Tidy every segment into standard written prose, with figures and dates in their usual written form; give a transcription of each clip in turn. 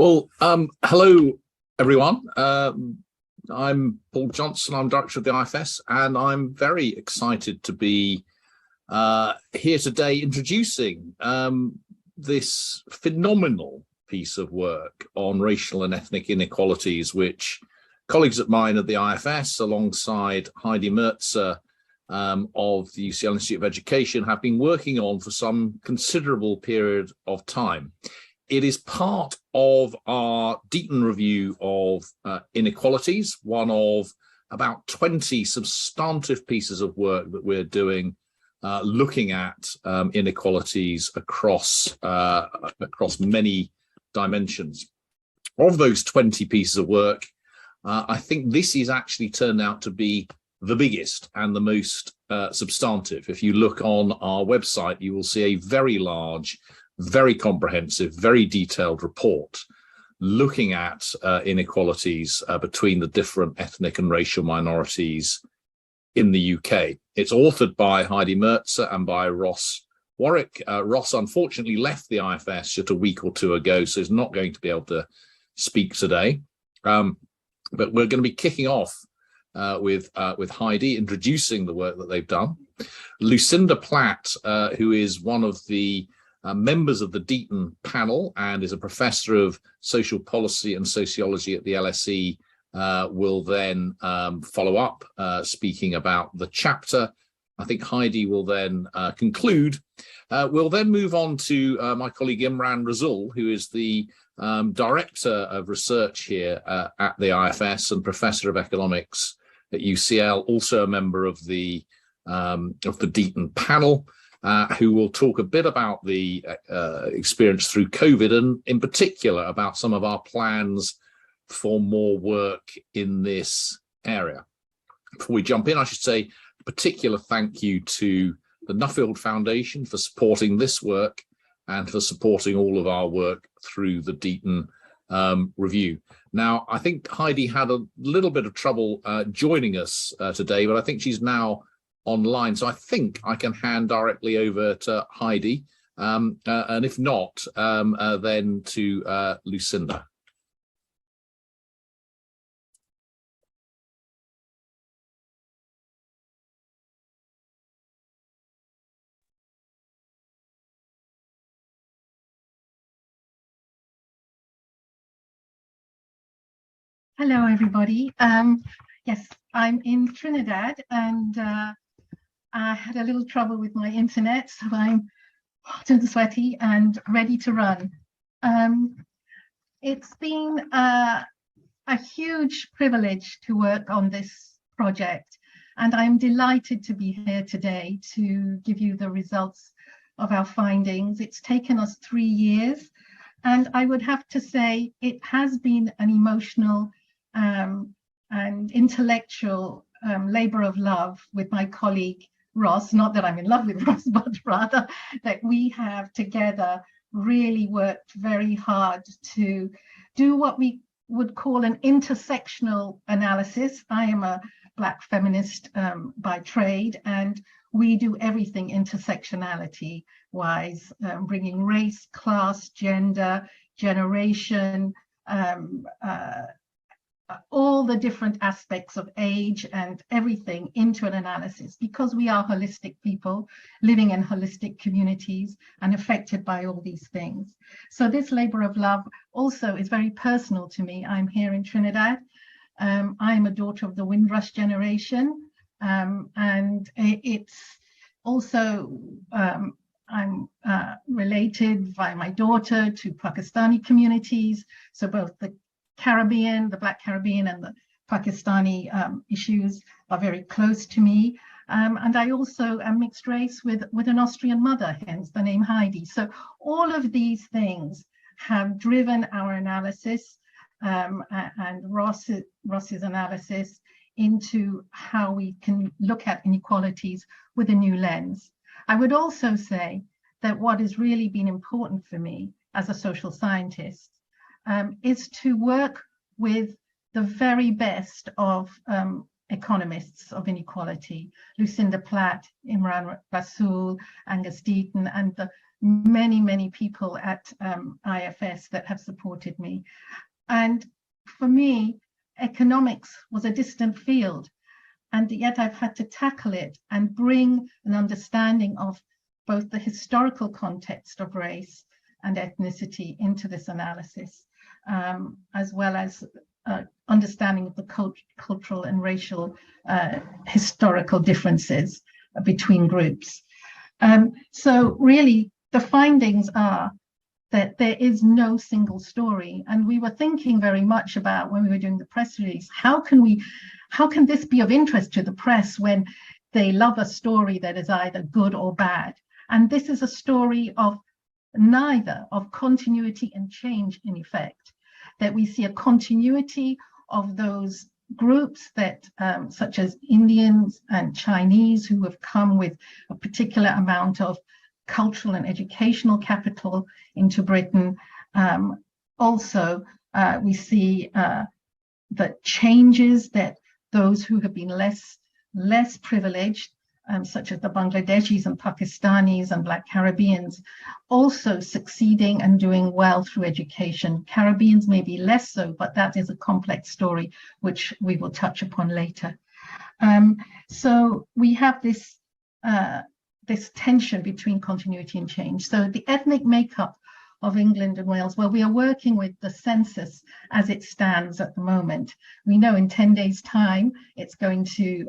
Well, hello, everyone. I'm Paul Johnson. I'm Director of the IFS, and I'm very excited to be here today introducing this phenomenal piece of work on racial and ethnic inequalities, which colleagues of mine at the IFS, alongside Heidi Merzer of the UCL Institute of Education, have been working on for some considerable period of time. It is part of our Deaton review of inequalities, one of about 20 substantive pieces of work that we're doing looking at inequalities across many dimensions. Of those 20 pieces of work, I think this is actually turned out to be the biggest and the most substantive. If you look on our website, you will see a very large, very comprehensive, very detailed report looking at inequalities between the different ethnic and racial minorities in the UK. It's authored by Heidi Merzer and by Ross Warwick. Ross unfortunately left the IFS just a week or two ago, so he's not going to be able to speak today. But we're going to be kicking off with Heidi, introducing the work that they've done. Lucinda Platt, who is one of the members of the Deaton panel and is a professor of social policy and sociology at the LSE, will then follow up, speaking about the chapter. I think Heidi will then conclude. We'll then move on to my colleague Imran Rasul, who is the Director of Research here at the IFS and Professor of Economics at UCL, also a member of the Deaton panel. Who will talk a bit about the experience through COVID and in particular about some of our plans for more work in this area. Before we jump in, I should say a particular thank you to the Nuffield Foundation for supporting this work and for supporting all of our work through the Deaton review. Now, I think Heidi had a little bit of trouble joining us today, but I think she's now online, so I think I can hand directly over to Heidi, and if not, then to Lucinda. Hello, everybody. Yes, I'm in Trinidad, and I had a little trouble with my internet, so I'm hot and sweaty and ready to run. It's been a huge privilege to work on this project, and I'm delighted to be here today to give you the results of our findings. It's taken us 3 years, and I would have to say it has been an emotional and intellectual labor of love with my colleague Ross. Not that I'm in love with Ross, but rather that we have together really worked very hard to do what we would call an intersectional analysis. I am a Black feminist by trade, and we do everything intersectionality wise, bringing race, class, gender, generation, all the different aspects of age and everything into an analysis, because we are holistic people living in holistic communities and affected by all these things. So this labor of love also is very personal to me. I'm here in Trinidad. I'm a daughter of the Windrush generation, and it's also I'm related by my daughter to Pakistani communities. So both the Caribbean, the Black Caribbean and the Pakistani issues are very close to me. And I also am mixed race with an Austrian mother, hence the name Heidi. So all of these things have driven our analysis and Ross's analysis into how we can look at inequalities with a new lens. I would also say that what has really been important for me as a social scientist is to work with the very best of economists of inequality, Lucinda Platt, Imran Rasul, Angus Deaton, and many people at IFS that have supported me. And for me, economics was a distant field, and yet I've had to tackle it and bring an understanding of both the historical context of race and ethnicity into this analysis, as well as understanding of the cultural and racial historical differences between groups. So really, the findings are that there is no single story. And we were thinking very much about, when we were doing the press release, how can this be of interest to the press when they love a story that is either good or bad? And this is a story of neither, of continuity and change, in effect, that we see a continuity of those groups that, such as Indians and Chinese, who have come with a particular amount of cultural and educational capital into Britain. Also, we see the changes that those who have been less privileged, such as the Bangladeshis and Pakistanis and Black Caribbeans, also succeeding and doing well through education. Caribbeans may be less so, but that is a complex story, which we will touch upon later. So we have this tension between continuity and change. So the ethnic makeup of England and Wales, well, we are working with the census as it stands at the moment. We know in 10 days' time, it's going to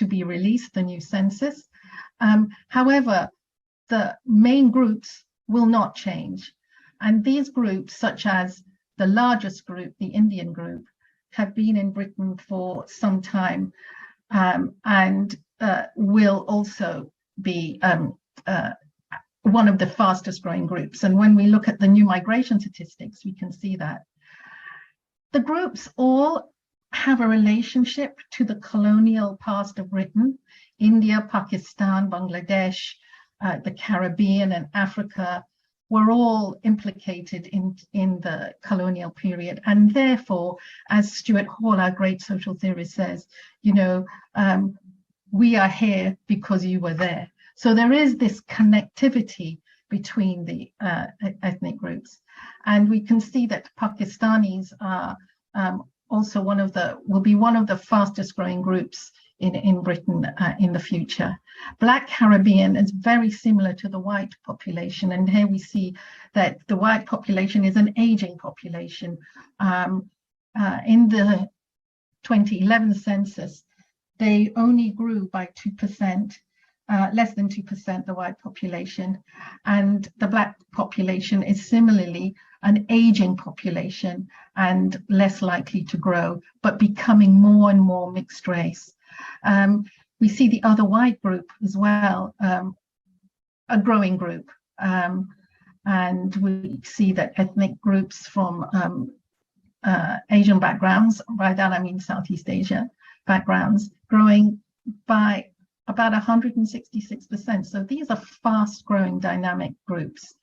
be released, the new census. However, the main groups will not change. And these groups, such as the largest group, the Indian group, have been in Britain for some time, and will also be one of the fastest growing groups. And when we look at the new migration statistics, we can see that. The groups all have a relationship to the colonial past of Britain. India, Pakistan, Bangladesh, the Caribbean and Africa were all implicated in the colonial period. And therefore, as Stuart Hall, our great social theorist, says, you know, we are here because you were there. So there is this connectivity between the ethnic groups. And we can see that Pakistanis are also will be one of the fastest growing groups in Britain in the future. Black Caribbean is very similar to the white population. And here we see that the white population is an aging population. In the 2011 census, they only grew by 2%. Less than 2%, the white population, and the Black population is similarly an aging population and less likely to grow, but becoming more and more mixed race. We see the other white group as well, a growing group, and we see that ethnic groups from Asian backgrounds, by that I mean Southeast Asia backgrounds, growing by about 166%. So these are fast growing dynamic groups.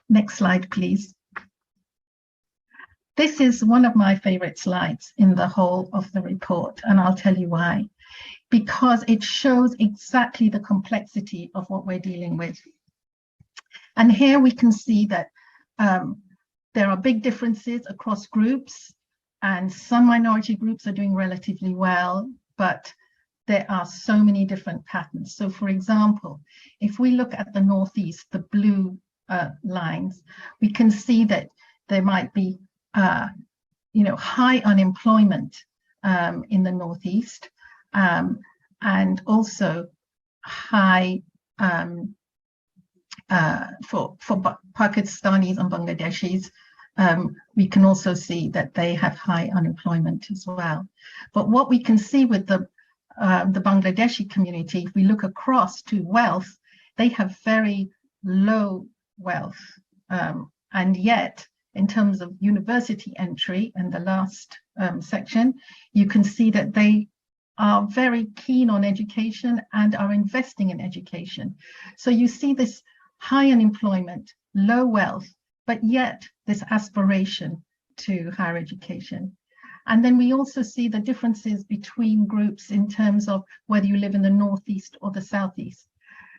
Next slide, please. This is one of my favorite slides in the whole of the report, and I'll tell you why. Because it shows exactly the complexity of what we're dealing with. And here we can see that there are big differences across groups, and some minority groups are doing relatively well, but there are so many different patterns. So for example, if we look at the Northeast, the blue lines, we can see that there might be high unemployment in the Northeast, and also high for Pakistanis and Bangladeshis. We can also see that they have high unemployment as well. But what we can see with the Bangladeshi community, if we look across to wealth, they have very low wealth. And yet, in terms of university entry in the last section, you can see that they are very keen on education and are investing in education. So you see this high unemployment, low wealth, but yet this aspiration to higher education. And then we also see the differences between groups in terms of whether you live in the Northeast or the Southeast.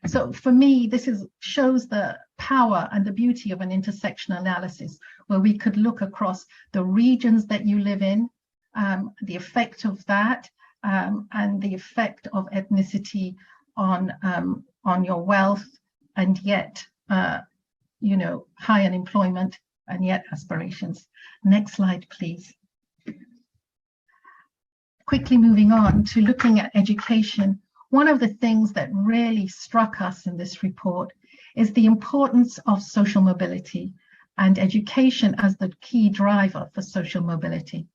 So for me, this shows the power and the beauty of an intersectional analysis, where we could look across the regions that you live in, the effect of that, and the effect of ethnicity on your wealth, and yet, you know, high unemployment, and yet aspirations. Next slide, please. Quickly moving on to looking at education. One of the things that really struck us in this report is the importance of social mobility and education as the key driver for social mobility.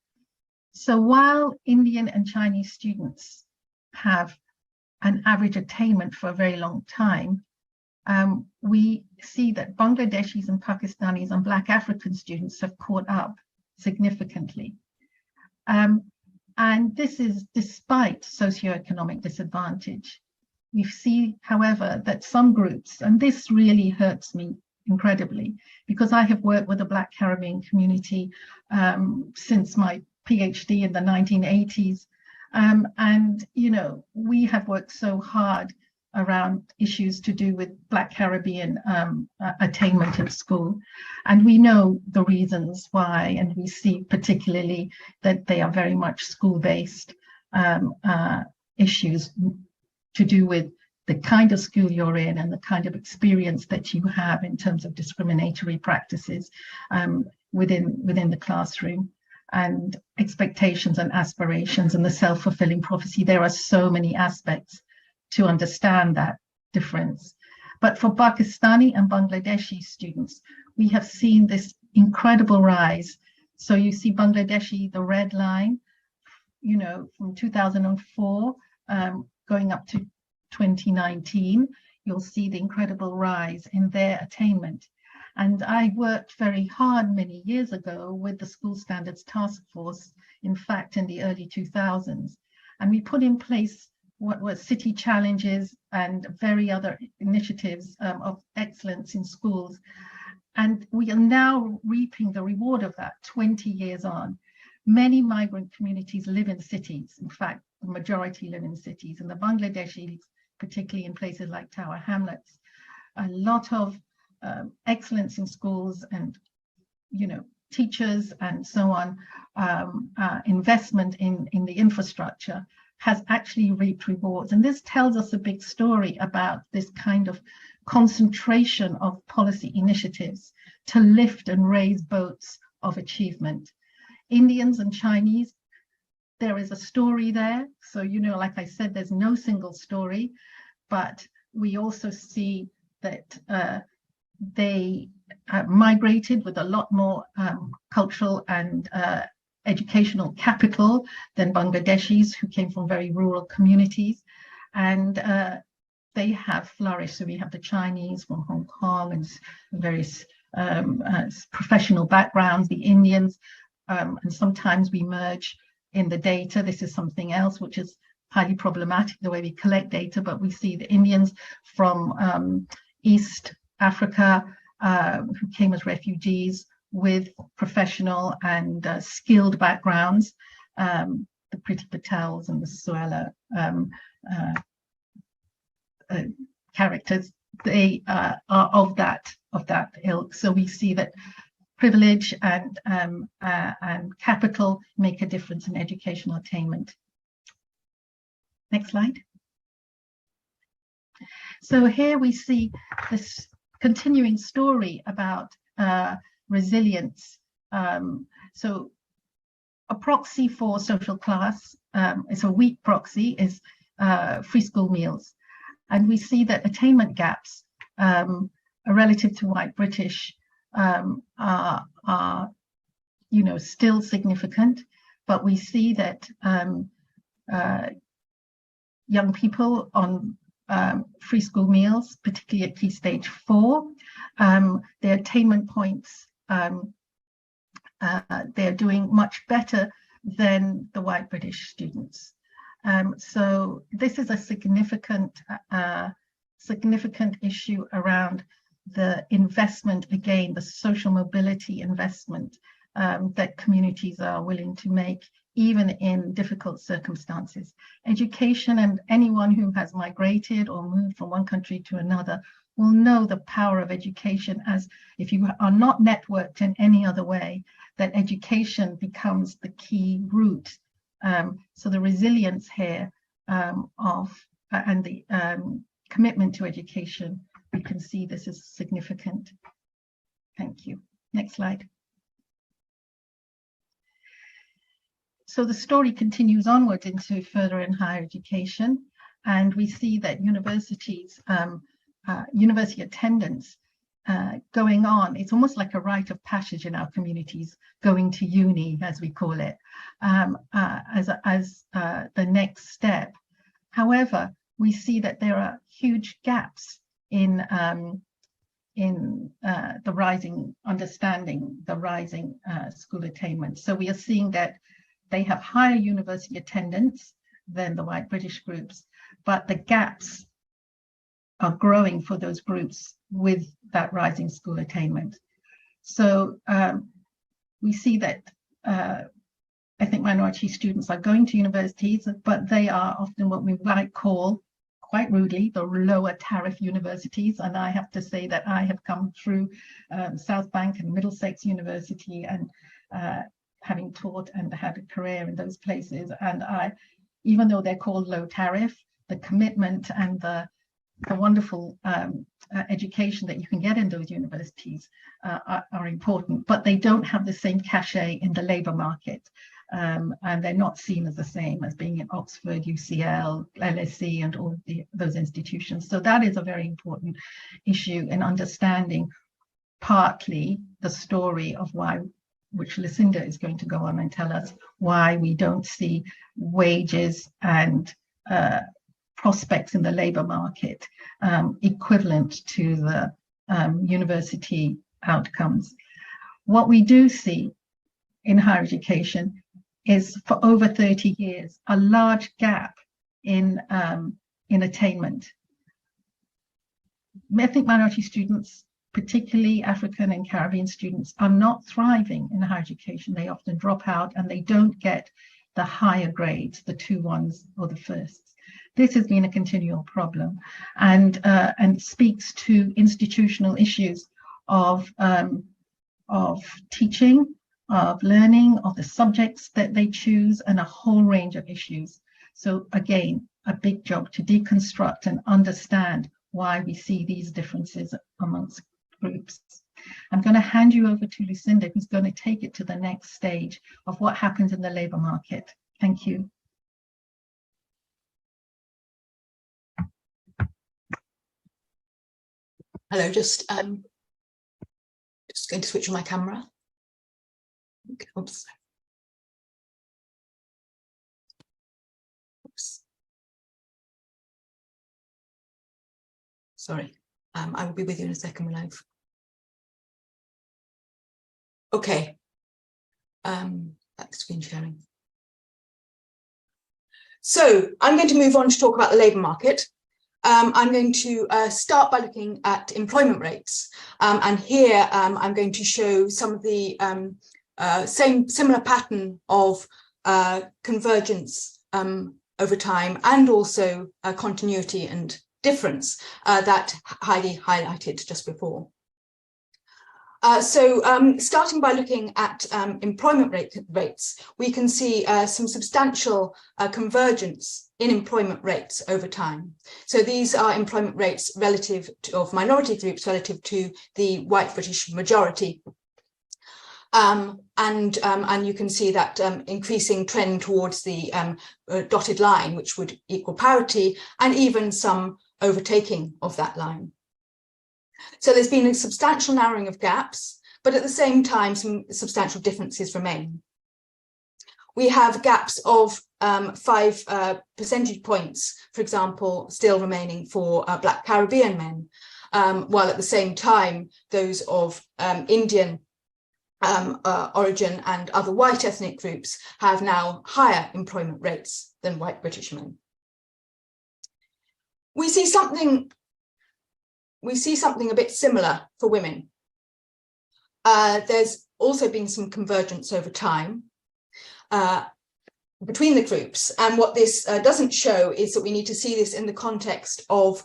So while Indian and Chinese students have an average attainment for a very long time, we see that Bangladeshis and Pakistanis and Black African students have caught up significantly. And this is despite socioeconomic disadvantage. We see, however, that some groups, and this really hurts me incredibly, because I have worked with the Black Caribbean community since my PhD in the 1980s. And, you know, we have worked so hard around issues to do with Black Caribbean attainment in school. And we know the reasons why, and we see particularly that they are very much school-based issues to do with the kind of school you're in and the kind of experience that you have in terms of discriminatory practices within the classroom, and expectations and aspirations and the self-fulfilling prophecy. There are so many aspects to understand that difference. But for Pakistani and Bangladeshi students, we have seen this incredible rise. So you see Bangladeshi, the red line, you know, from 2004 going up to 2019, you'll see the incredible rise in their attainment. And I worked very hard many years ago with the School Standards Task Force, in fact, in the early 2000s. And we put in place what were city challenges and very other initiatives of excellence in schools. And we are now reaping the reward of that 20 years on. Many migrant communities live in cities. In fact, the majority live in cities, and the Bangladeshis, particularly in places like Tower Hamlets, a lot of excellence in schools and, you know, teachers and so on, investment in the infrastructure has actually reaped rewards. And this tells us a big story about this kind of concentration of policy initiatives to lift and raise boats of achievement. Indians and Chinese, there is a story there. So, you know, like I said, there's no single story, but we also see that they migrated with a lot more cultural and educational capital than Bangladeshis, who came from very rural communities, and they have flourished. So we have the Chinese from Hong Kong and various professional backgrounds, the Indians, and sometimes we merge in the data. This is something else which is highly problematic, the way we collect data, but we see the Indians from East Africa who came as refugees with professional and skilled backgrounds, the Priti Patels and the Suella characters, they are of that ilk. So we see that privilege and capital make a difference in educational attainment. Next slide. So here we see this continuing story about resilience. So a proxy for social class, it's a weak proxy, is free school meals. And we see that attainment gaps relative to white British are you know, still significant, but we see that young people on free school meals, particularly at Key Stage 4, their attainment points, they're doing much better than the white British students. So this is a significant issue around the investment, again, the social mobility investment that communities are willing to make even in difficult circumstances. Education, and anyone who has migrated or moved from one country to another will know the power of education, as if you are not networked in any other way, that education becomes the key route. So the resilience here and the commitment to education, we can see this is significant. Thank you. Next slide. So the story continues onwards into further and higher education, and we see that universities, university attendance going on, it's almost like a rite of passage in our communities, going to uni, as we call it, as the next step. However, we see that there are huge gaps in the rising understanding, the rising school attainment. So we are seeing that they have higher university attendance than the white British groups, but the gaps are growing for those groups with that rising school attainment. So we see that ethnic minority students are going to universities, but they are often what we might call, quite rudely, the lower tariff universities. And I have to say that I have come through South Bank and Middlesex University, and having taught and had a career in those places. And even though they're called low tariff, the commitment and the wonderful education that you can get in those universities are important, but they don't have the same cachet in the labour market. And they're not seen as the same as being in Oxford, UCL, LSE, and all those institutions. So that is a very important issue in understanding partly the story of why, which Lucinda is going to go on and tell us, why we don't see wages and prospects in the labour market equivalent to the university outcomes. What we do see in higher education is, for over 30 years, a large gap in attainment. Ethnic minority students, particularly African and Caribbean students, are not thriving in higher education. They often drop out and they don't get the higher grades, the 2-1s or the firsts. This has been a continual problem, and speaks to institutional issues of teaching, of learning, of the subjects that they choose, and a whole range of issues. So again, a big job to deconstruct and understand why we see these differences amongst groups. I'm going to hand you over to Lucinda, who's going to take it to the next stage of what happens in the labour market. Thank you. Hello, just going to switch on my camera. Oops. Oops. Sorry, I will be with you in a second, live. Okay, back to screen sharing. So I'm going to move on to talk about the labour market. I'm going to start by looking at employment rates, and here I'm going to show some of the similar pattern of convergence over time, and also continuity and difference that Heidi highlighted just before. Starting by looking at employment rates, we can see some substantial convergence in employment rates over time. So these are employment rates relative to, of minority groups relative to the white British majority. And you can see that increasing trend towards the dotted line, which would equal parity, and even some overtaking of that line. So there's been a substantial narrowing of gaps, but at the same time, some substantial differences remain. We have gaps of 5 percentage points, for example, still remaining for Black Caribbean men, while at the same time, those of Indian origin and other white ethnic groups have now higher employment rates than white British men. We see something a bit similar for women. There's also been some convergence over time. between the groups. And what this doesn't show is that we need to see this in the context of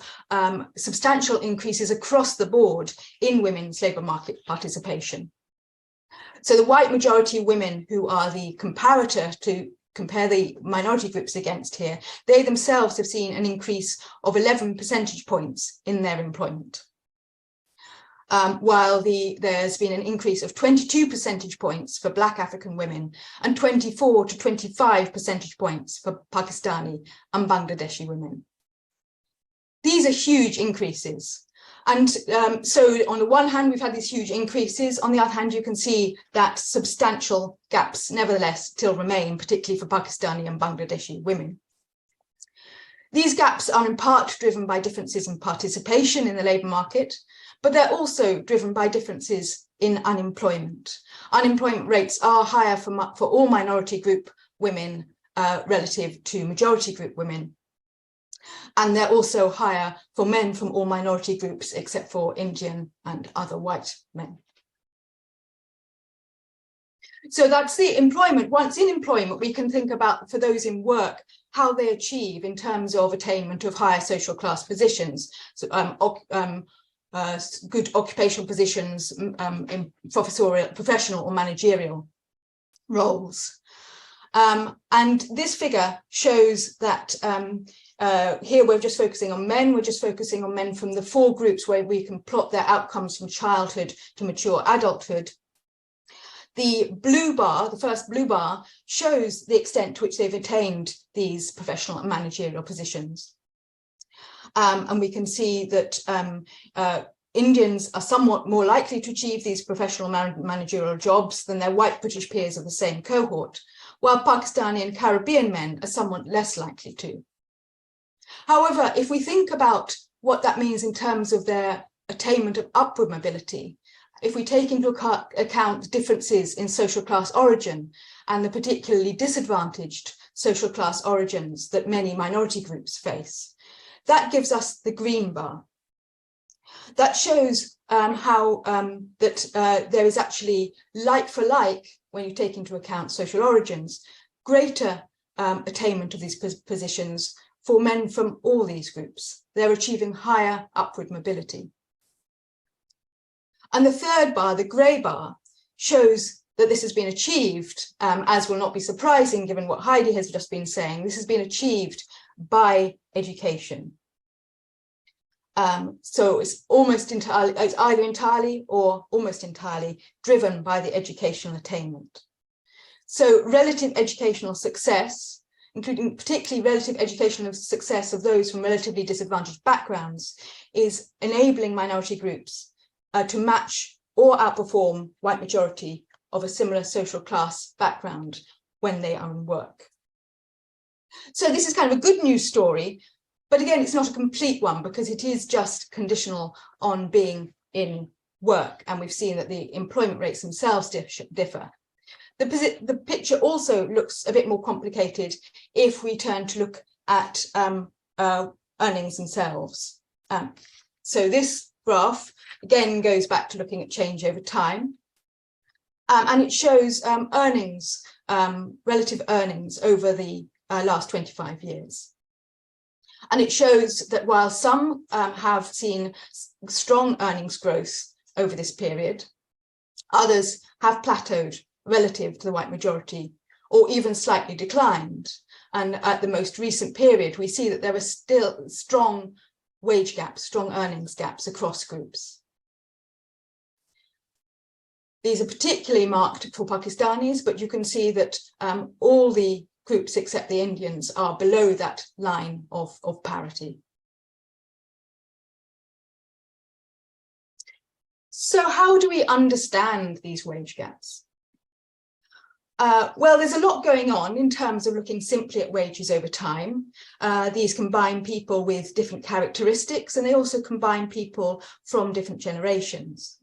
substantial increases across the board in women's labour market participation. So the white majority women, who are the comparator to compare the minority groups against here, they themselves have seen an increase of 11 percentage points in their employment. While there's been an increase of 22 percentage points for Black African women and 24 to 25 percentage points for Pakistani and Bangladeshi women. These are huge increases. And so on the one hand, we've had these huge increases. On the other hand, you can see that substantial gaps nevertheless still remain, particularly for Pakistani and Bangladeshi women. These gaps are in part driven by differences in participation in the labour market, but they're also driven by differences in unemployment. Unemployment rates are higher for all minority group women relative to majority group women. And they're also higher for men from all minority groups except for Indian and other white men. So that's the employment. Once in employment, we can think about, for those in work, how they achieve in terms of attainment of higher social class positions, so, good occupational positions in professional or managerial roles. And this figure shows that here we're just focusing on men. We're just focusing on men from the 4 groups where we can plot their outcomes from childhood to mature adulthood. The blue bar, the first blue bar, shows the extent to which they've attained these professional and managerial positions. And we can see that Indians are somewhat more likely to achieve these professional managerial jobs than their white British peers of the same cohort, while Pakistani and Caribbean men are somewhat less likely to. However, if we think about what that means in terms of their attainment of upward mobility, if we take into account differences in social class origin and the particularly disadvantaged social class origins that many minority groups face, that gives us the green bar. That shows how there is actually, like for like, when you take into account social origins, greater attainment of these positions for men from all these groups. They're achieving higher upward mobility. And the third bar, the grey bar, shows that this has been achieved, as will not be surprising given what Heidi has just been saying. This has been achieved by education. So it's almost entirely, it's either entirely or almost entirely driven by the educational attainment. So relative educational success, including particularly relative educational success of those from relatively disadvantaged backgrounds, is enabling minority groups to match or outperform white majority of a similar social class background when they are in work. So this is kind of a good news story, but again, it's not a complete one because it is just conditional on being in work. And we've seen that the employment rates themselves differ. The picture also looks a bit more complicated if we turn to look at earnings themselves. So this graph again goes back to looking at change over time. And it shows earnings, relative earnings over the last 25 years. And it shows that while some have seen strong earnings growth over this period, others have plateaued relative to the white majority or even slightly declined. And at the most recent period, we see that there are still strong wage gaps, strong earnings gaps across groups. These are particularly marked for Pakistanis, but you can see that all the groups except the Indians are below that line of parity. So how do we understand these wage gaps? Well, there's a lot going on in terms of looking simply at wages over time. These combine people with different characteristics, and they also combine people from different generations.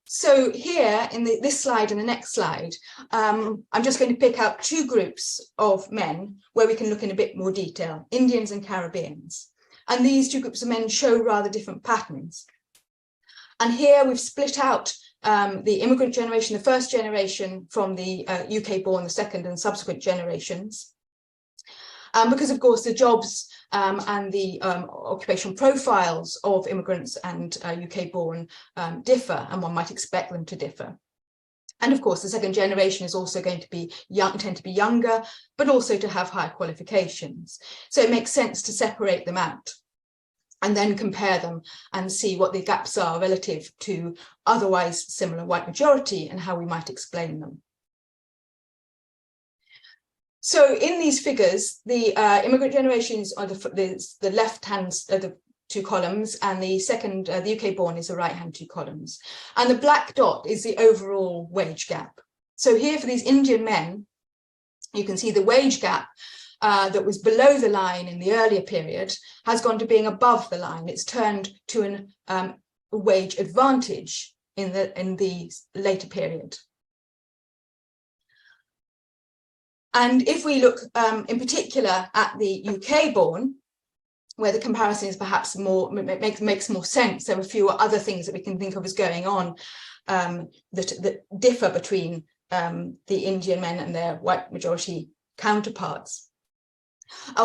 So here in this slide and the next slide, I'm just going to pick out 2 groups of men where we can look in a bit more detail, Indians and Caribbeans. And these 2 groups of men show rather different patterns. And here we've split out the immigrant generation, the first generation from the UK born, the second and subsequent generations. Because of course the jobs and the occupational profiles of immigrants and UK born differ, and one might expect them to differ. And of course, the second generation is also going to be tend to be younger, but also to have higher qualifications. So it makes sense to separate them out and then compare them and see what the gaps are relative to otherwise similar white majority and how we might explain them. So in these figures, the immigrant generations are the left hand, the two columns, and the second, the UK born, is the right hand two columns. And the black dot is the overall wage gap. So here for these Indian men, you can see the wage gap that was below the line in the earlier period has gone to being above the line. It's turned to a wage advantage in the later period. And if we look in particular at the UK born, where the comparison is perhaps more, makes more sense, there are fewer other things that we can think of as going on that differ between the Indian men and their white majority counterparts.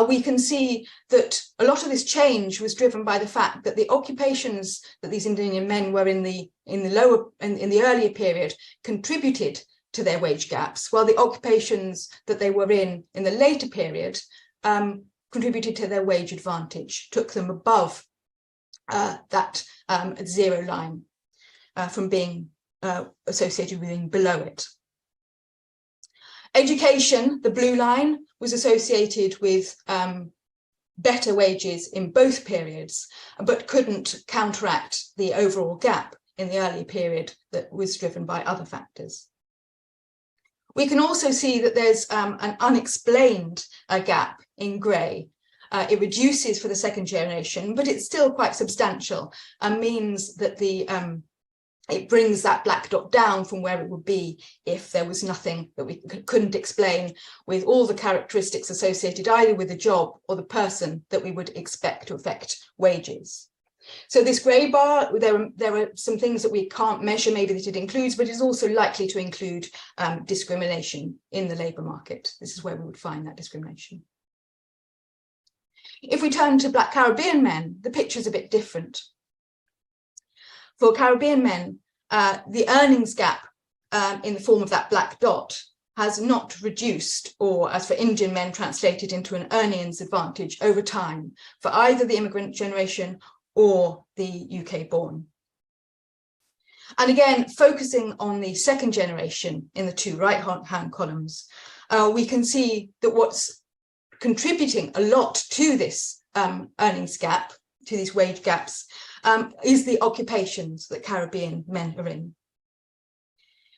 We can see that a lot of this change was driven by the fact that the occupations that these Indian men were in the earlier period contributed to their wage gaps, while the occupations that they were in the later period contributed to their wage advantage, took them above that zero line from being associated with being below it. Education, the blue line, was associated with better wages in both periods, but couldn't counteract the overall gap in the earlier period that was driven by other factors. We can also see that there's an unexplained gap in grey. It reduces for the second generation, but it's still quite substantial and means that it brings that black dot down from where it would be if there was nothing that we couldn't explain with all the characteristics associated either with the job or the person that we would expect to affect wages. So this grey bar, there are some things that we can't measure maybe that it includes, but it's also likely to include discrimination in the labour market. This is where we would find that discrimination. If we turn to Black Caribbean men, the picture is a bit different. For Caribbean men, the earnings gap in the form of that black dot has not reduced, or as for Indian men, translated into an earnings advantage over time for either the immigrant generation or the UK born. And again, focusing on the second generation in the two right-hand columns, we can see that what's contributing a lot to this earnings gap, to these wage gaps, is the occupations that Caribbean men are in.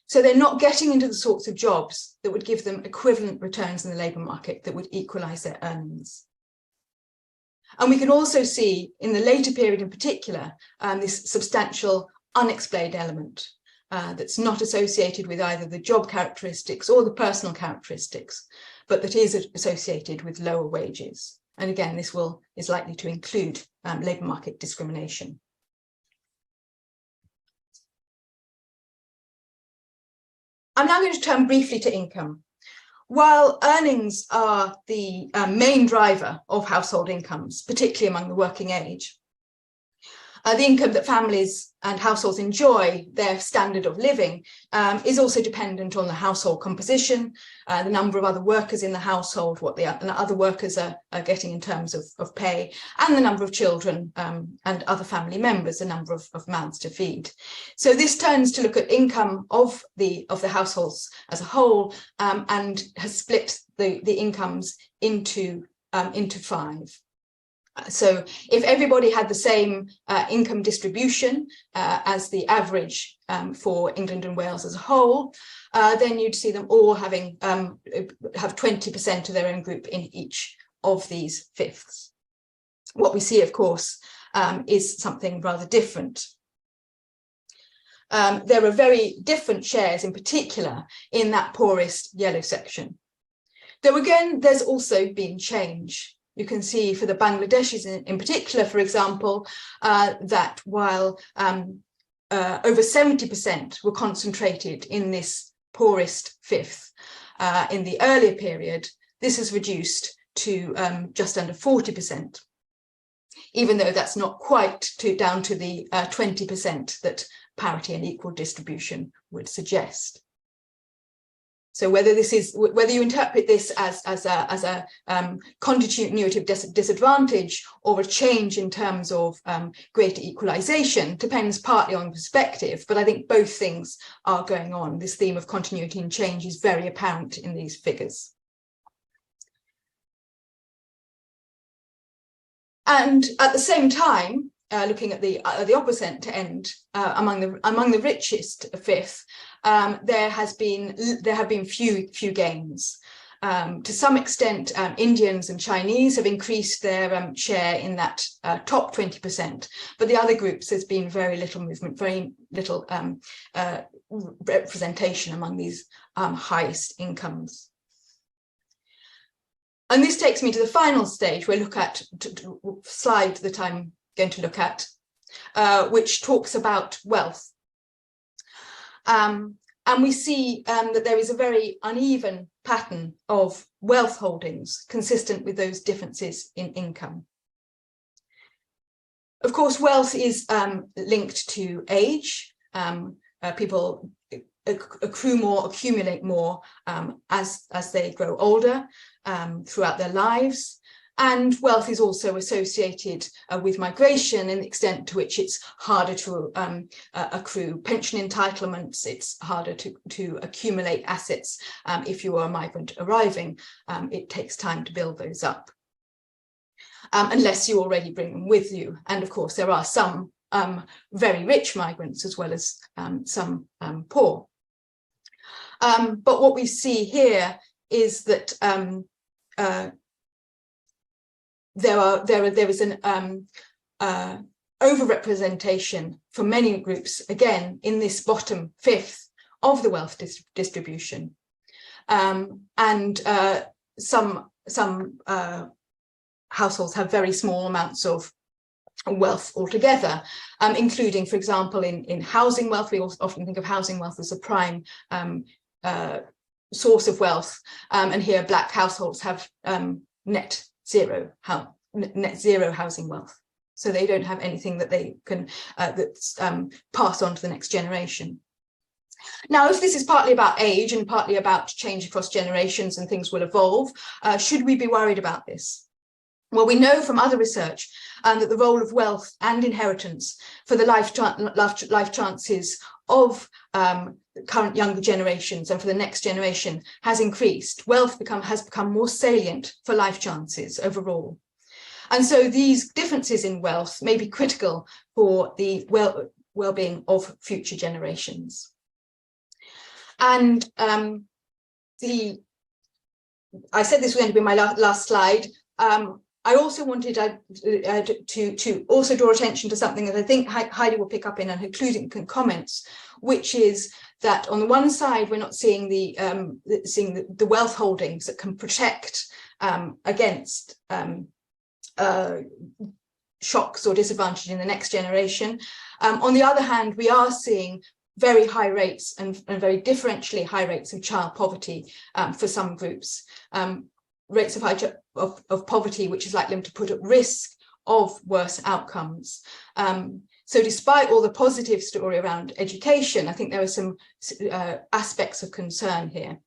So they're not getting into the sorts of jobs that would give them equivalent returns in the labour market that would equalise their earnings. And we can also see in the later period in particular, this substantial unexplained element that's not associated with either the job characteristics or the personal characteristics, but that is associated with lower wages. And again, this is likely to include labour market discrimination. I'm now going to turn briefly to income. While earnings are the main driver of household incomes, particularly among the working age, the income that families and households enjoy, their standard of living, is also dependent on the household composition, the number of other workers in the household, what the other workers are getting in terms of pay, and the number of children and other family members, the number of mouths to feed. So this turns to look at income of the households as a whole, and has split the incomes into five. So if everybody had the same income distribution as the average for England and Wales as a whole, then you'd see them all have 20% of their own group in each of these fifths. What we see, of course, is something rather different. There are very different shares in particular in that poorest yellow section. Though again, there's also been change. You can see for the Bangladeshis in particular, for example, that while over 70% were concentrated in this poorest fifth. In the earlier period, this has reduced to just under 40%, even though that's not quite down to the 20% that parity and equal distribution would suggest. So whether you interpret this as a continuative disadvantage or a change in terms of greater equalization depends partly on perspective, but I think both things are going on. This theme of continuity and change is very apparent in these figures. And at the same time, looking at the opposite end, among the richest fifth, there have been few gains. To some extent, Indians and Chinese have increased their share in that top 20%, but the other groups, there's been very little movement, very little representation among these highest incomes. And this takes me to the final stage, where I look at slide that I'm going to look at, which talks about wealth. And we see that there is a very uneven pattern of wealth holdings consistent with those differences in income. Of course, wealth is linked to age. People accrue more, accumulate more as they grow older throughout their lives. And wealth is also associated with migration in the extent to which it's harder to accrue pension entitlements, it's harder to accumulate assets if you are a migrant arriving. It takes time to build those up, unless you already bring them with you. And of course, there are some very rich migrants as well as some poor. But what we see here is that there is an overrepresentation for many groups, again, in this bottom fifth of the wealth distribution. And some households have very small amounts of wealth altogether, including, for example, in housing wealth. We often think of housing wealth as a prime source of wealth. And here, Black households have net zero housing wealth, so they don't have anything that they can pass on to the next generation. Now, if this is partly about age and partly about change across generations and things will evolve, should we be worried about this? Well, we know from other research that the role of wealth and inheritance for the life chances of current younger generations and for the next generation has increased. Wealth has become more salient for life chances overall. And so these differences in wealth may be critical for the well-being of future generations. And I said this was going to be my last slide. I also wanted to also draw attention to something that I think Heidi will pick up in her concluding comments, which is that on the one side, we're not seeing the wealth holdings that can protect against shocks or disadvantage in the next generation. On the other hand, we are seeing very high rates and very differentially high rates of child poverty for some groups. Rates of poverty, which is likely to put at risk of worse outcomes. So despite all the positive story around education, I think there are some aspects of concern here.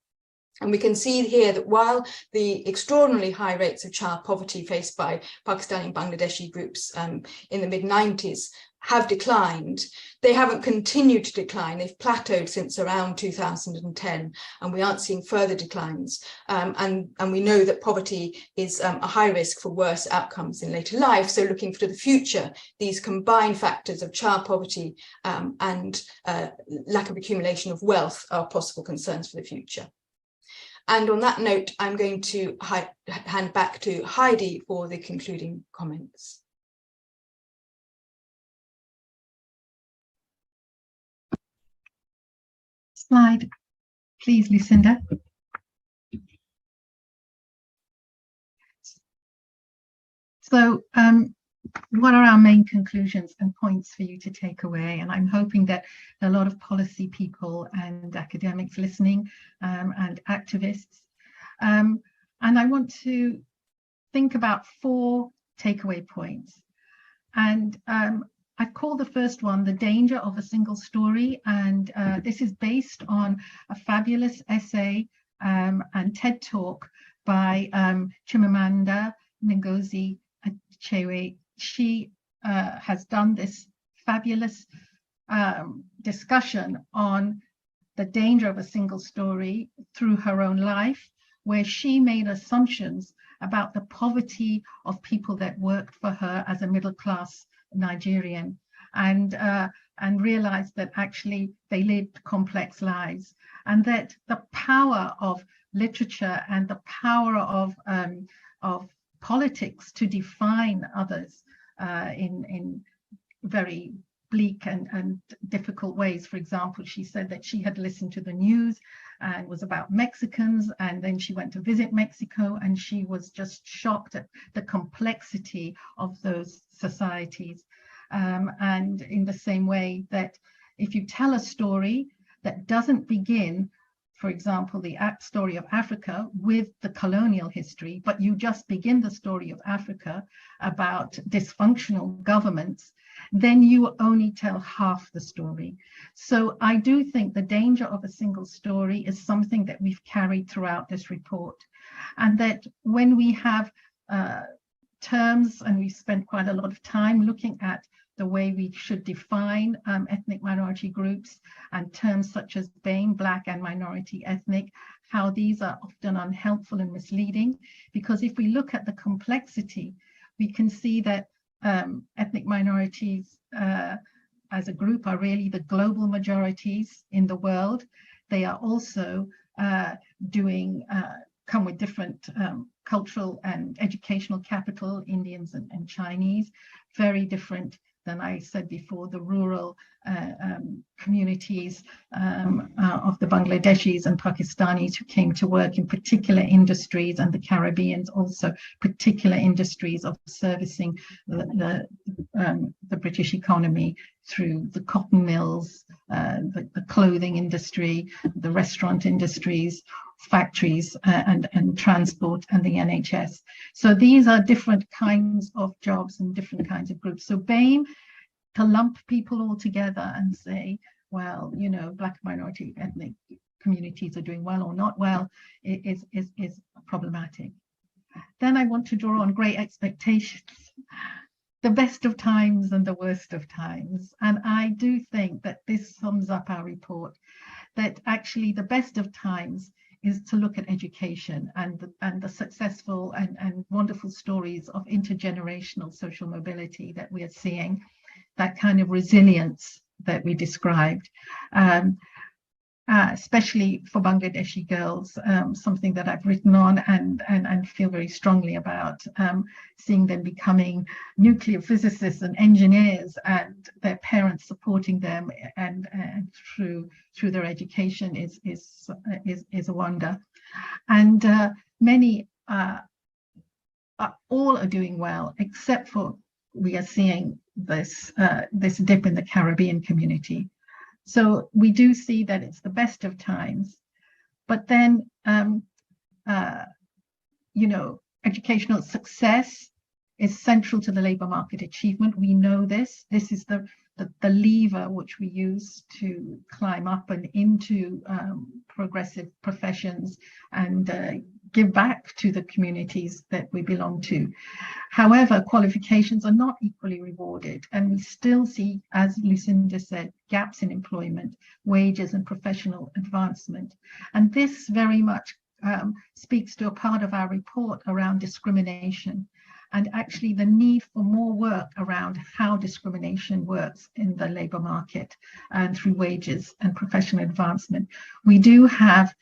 And we can see here that while the extraordinarily high rates of child poverty faced by Pakistani and Bangladeshi groups in the mid-90s have declined, they haven't continued to decline. They've plateaued since around 2010, and we aren't seeing further declines. And we know that poverty is a high risk for worse outcomes in later life. So looking to the future, these combined factors of child poverty and lack of accumulation of wealth are possible concerns for the future. And on that note, I'm going to hand back to Heidi for the concluding comments. Slide, please, Lucinda. So what are our main conclusions and points for you to take away? And I'm hoping that a lot of policy people and academics listening and activists. And I want to think about 4 takeaway points. And I call the first one the danger of a single story. And this is based on a fabulous essay and TED talk by Chimamanda Ngozi Adichie. She has done this fabulous discussion on the danger of a single story through her own life, where she made assumptions about the poverty of people that worked for her as a middle-class Nigerian, and realized that actually they lived complex lives, and that the power of literature and the power of politics to define others in very bleak and difficult ways. For example, she said that she had listened to the news and was about Mexicans, and then she went to visit Mexico, and she was just shocked at the complexity of those societies. And in the same way that if you tell a story that doesn't begin, for example, the story of Africa with the colonial history, but you just begin the story of Africa about dysfunctional governments, then you only tell half the story. So I do think the danger of a single story is something that we've carried throughout this report. And that when we have terms, and we spent quite a lot of time looking at the way we should define ethnic minority groups, and terms such as BAME, Black and Minority Ethnic, how these are often unhelpful and misleading. Because if we look at the complexity, we can see that ethnic minorities as a group are really the global majorities in the world. They are also come with different cultural and educational capital, Indians and Chinese, very different than I said before, the rural communities of the Bangladeshis and Pakistanis who came to work in particular industries, and the Caribbeans also particular industries of servicing the British economy through the cotton mills, the clothing industry, the restaurant industries, factories and transport, and the NHS. So these are different kinds of jobs and different kinds of groups. So BAME, to lump people all together and say, well, you know, Black minority ethnic communities are doing well or not well, is problematic. Then I want to draw on great expectations, the best of times and the worst of times. And I do think that this sums up our report, that actually the best of times is to look at education and the successful and wonderful stories of intergenerational social mobility that we are seeing, that kind of resilience that we described, especially for Bangladeshi girls, something that I've written on and feel very strongly about, seeing them becoming nuclear physicists and engineers, and their parents supporting them and through their education is a wonder. And many all are doing well, except for we are seeing this dip in the Caribbean community. So we do see that it's the best of times, but then, you know, educational success is central to the labour market achievement. We know this. This is the lever which we use to climb up and into progressive professions and give back to the communities that we belong to. However, qualifications are not equally rewarded, and we still see, as Lucinda said, gaps in employment, wages and professional advancement. And this very much speaks to a part of our report around discrimination, and actually the need for more work around how discrimination works in the labour market and through wages and professional advancement. We do have,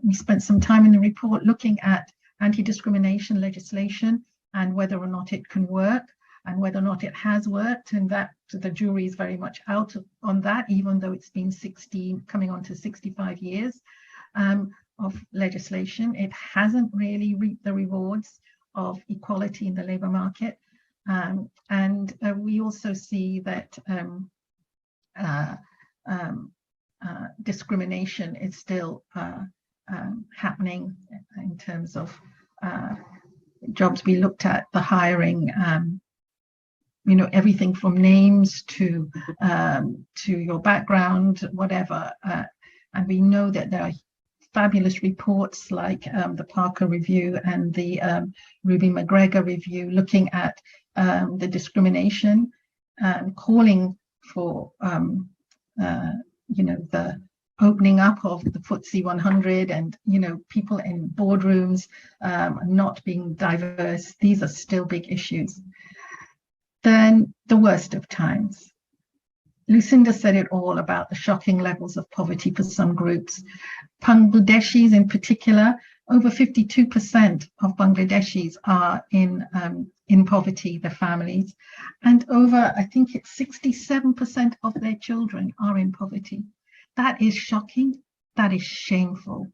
we spent some time in the report looking at anti-discrimination legislation and whether or not it can work and whether or not it has worked, and that the jury is very much out on that, even though it's been coming on to 65 years of legislation. It hasn't really reaped the rewards of equality in the labour market. And we also see that discrimination is still happening in terms of jobs. We looked at the hiring, you know, everything from names to your background, whatever. And we know that there are fabulous reports like the Parker Review and the Ruby McGregor Review looking at the discrimination, calling for you know, the opening up of the FTSE 100 and, you know, people in boardrooms not being diverse. These are still big issues. Then the worst of times. Lucinda said it all about the shocking levels of poverty for some groups. Bangladeshis in particular, over 52% of Bangladeshis are in poverty, their families, and over, I think it's 67% of their children are in poverty. That is shocking, that is shameful,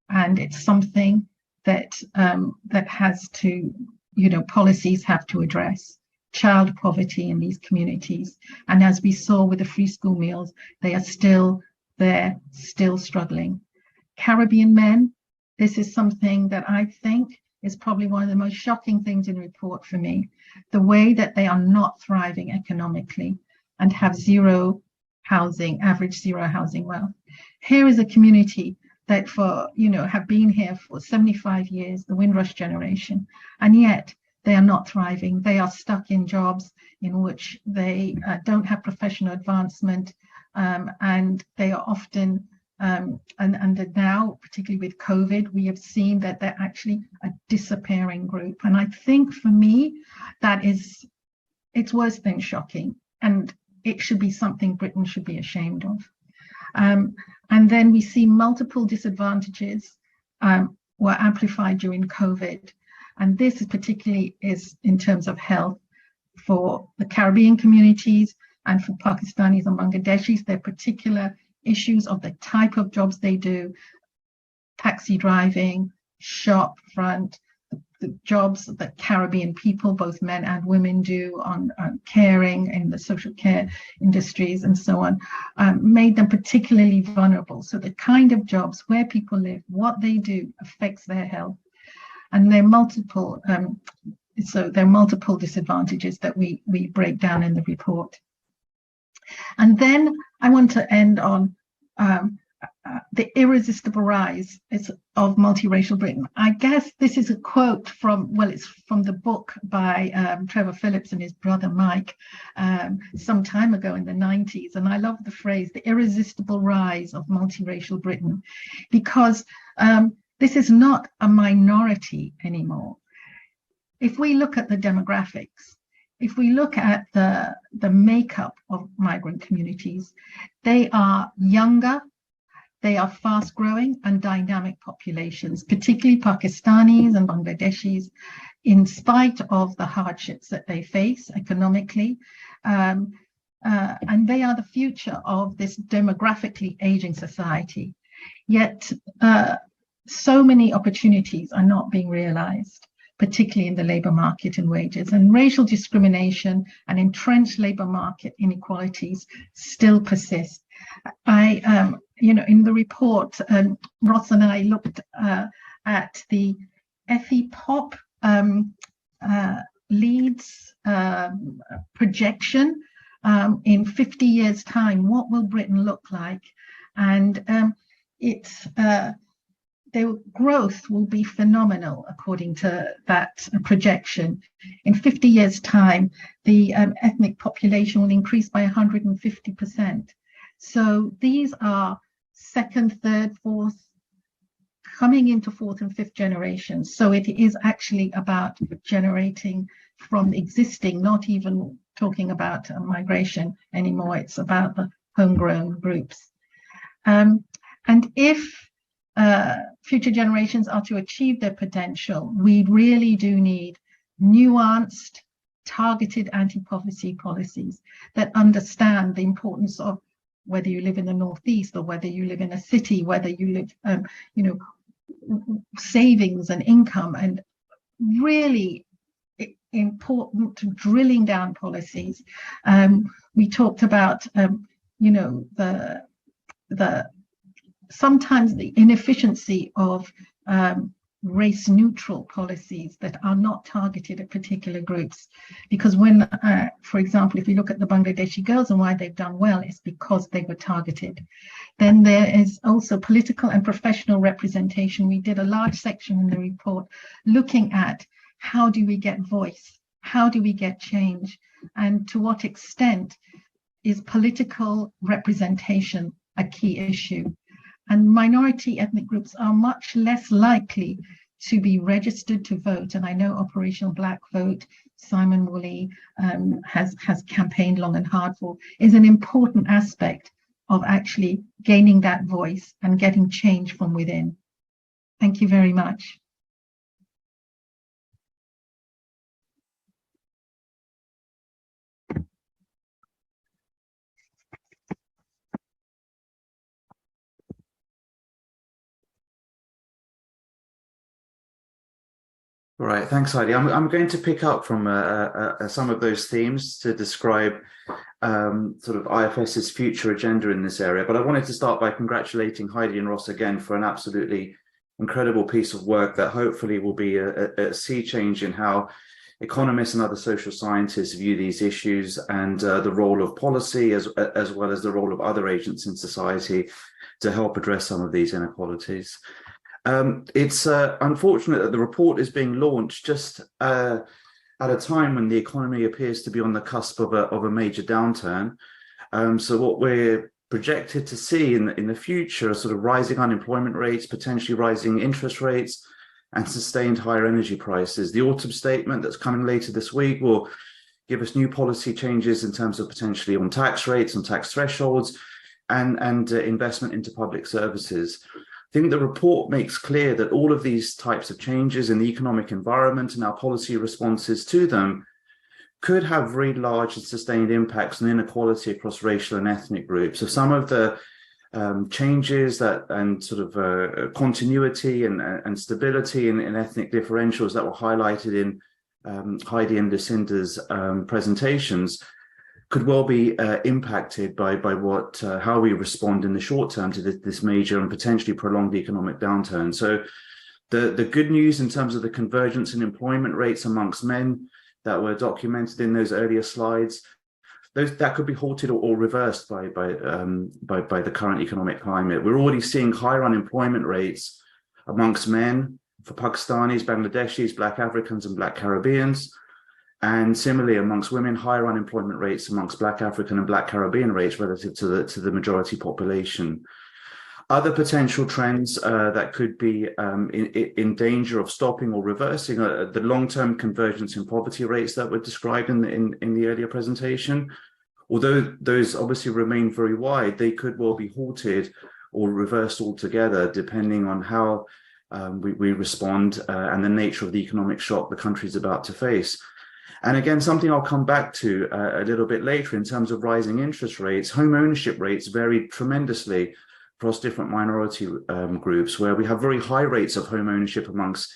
and it's something that that has to, you know, policies have to address. Child poverty in these communities, and as we saw with the free school meals, they are still there, still struggling. Caribbean men, this is something that I think is probably one of the most shocking things in the report for me, the way that they are not thriving economically and have zero housing, average zero housing wealth. Here is a community that for, you know, have been here for 75 years, the Windrush generation, and yet they are not thriving. They are stuck in jobs in which they don't have professional advancement, and they are often, and now, particularly with COVID, we have seen that they're actually a disappearing group. And I think for me, that is, it's worse than shocking, and it should be something Britain should be ashamed of. And then we see multiple disadvantages were amplified during COVID. And this is particularly is in terms of health for the Caribbean communities and for Pakistanis and Bangladeshis. There are particular issues of the type of jobs they do, taxi driving, shop front, the jobs that Caribbean people, both men and women, do on caring in the social care industries and so on, made them particularly vulnerable. So the kind of jobs where people live, what they do affects their health. And there are multiple, multiple disadvantages that we break down in the report. And then I want to end on the irresistible rise of multiracial Britain. I guess this is a quote from, well, it's from the book by Trevor Phillips and his brother Mike some time ago in the 90s. And I love the phrase, the irresistible rise of multiracial Britain, because this is not a minority anymore. If we look at the demographics, if we look at the makeup of migrant communities, they are younger, they are fast growing and dynamic populations, particularly Pakistanis and Bangladeshis, in spite of the hardships that they face economically. And they are the future of this demographically aging society. Yet, so many opportunities are not being realized, particularly in the labor market and wages, and racial discrimination and entrenched labor market inequalities still persist. You know, in the report, Ross and I looked at the EFI-POP Leeds projection in 50 years' time. What will Britain look like? And their growth will be phenomenal, according to that projection. In 50 years' time, the ethnic population will increase by 150%. So these are second, third, fourth, coming into fourth and fifth generations. So it is actually about generating from existing, not even talking about migration anymore. It's about the homegrown groups. And if future generations are to achieve their potential, we really do need nuanced, targeted anti-poverty policies that understand the importance of whether you live in the Northeast or whether you live in a city, whether you live, you know, savings and income. And really, important to drilling down policies. We talked about, you know, sometimes the inefficiency of race-neutral policies that are not targeted at particular groups. Because when, for example, if you look at the Bangladeshi girls and why they've done well, it's because they were targeted. Then there is also political and professional representation. We did a large section in the report looking at how do we get voice, how do we get change, and to what extent is political representation a key issue. And minority ethnic groups are much less likely to be registered to vote. And I know Operational Black Vote, Simon Woolley has campaigned long and hard for, is an important aspect of actually gaining that voice and getting change from within. Thank you very much. All right, thanks, Heidi. I'm going to pick up from some of those themes to describe sort of IFS's future agenda in this area. But I wanted to start by congratulating Heidi and Ross again for an absolutely incredible piece of work that hopefully will be a sea change in how economists and other social scientists view these issues, and the role of policy as well as the role of other agents in society to help address some of these inequalities. It's unfortunate that the report is being launched just at a time when the economy appears to be on the cusp of a major downturn. So what we're projected to see in the future are sort of rising unemployment rates, potentially rising interest rates, and sustained higher energy prices. The autumn statement that's coming later this week will give us new policy changes in terms of potentially on tax rates, on tax thresholds, and investment into public services. I think the report makes clear that all of these types of changes in the economic environment and our policy responses to them could have very large and sustained impacts on inequality across racial and ethnic groups. So some of the changes that and sort of continuity and stability in ethnic differentials that were highlighted in Heidi and Lucinda's presentations could well be impacted by how we respond in the short term to this major and potentially prolonged economic downturn. So the good news in terms of the convergence in employment rates amongst men that were documented in those earlier slides, that could be halted or reversed by the current economic climate. We're already seeing higher unemployment rates amongst men for Pakistanis, Bangladeshis, Black Africans, and Black Caribbeans. And similarly, amongst women, higher unemployment rates amongst Black African and Black Caribbean rates relative to the majority population. Other potential trends that could be in danger of stopping or reversing the long-term convergence in poverty rates that were described in the earlier presentation. Although those obviously remain very wide, they could well be halted or reversed altogether, depending on how we respond and the nature of the economic shock the country is about to face. And again, something I'll come back to a little bit later in terms of rising interest rates. Home ownership rates vary tremendously across different minority groups, where we have very high rates of home ownership amongst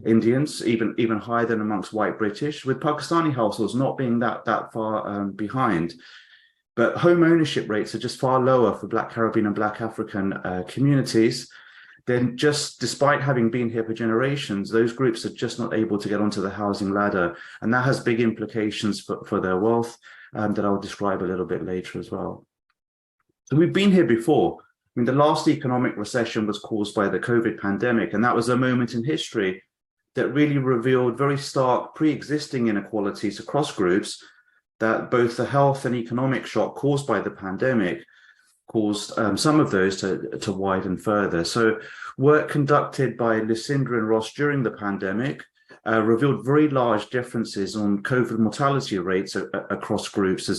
Indians, even higher than amongst white British, with Pakistani households not being that far behind. But home ownership rates are just far lower for Black Caribbean and Black African communities. Then just despite having been here for generations, those groups are just not able to get onto the housing ladder. And that has big implications for their wealth that I'll describe a little bit later as well. So we've been here before. I mean, the last economic recession was caused by the COVID pandemic, and that was a moment in history that really revealed very stark pre-existing inequalities across groups, that both the health and economic shock caused by the pandemic caused some of those to widen further. So work conducted by Lucinda and Ross during the pandemic revealed very large differences on COVID mortality rates across groups,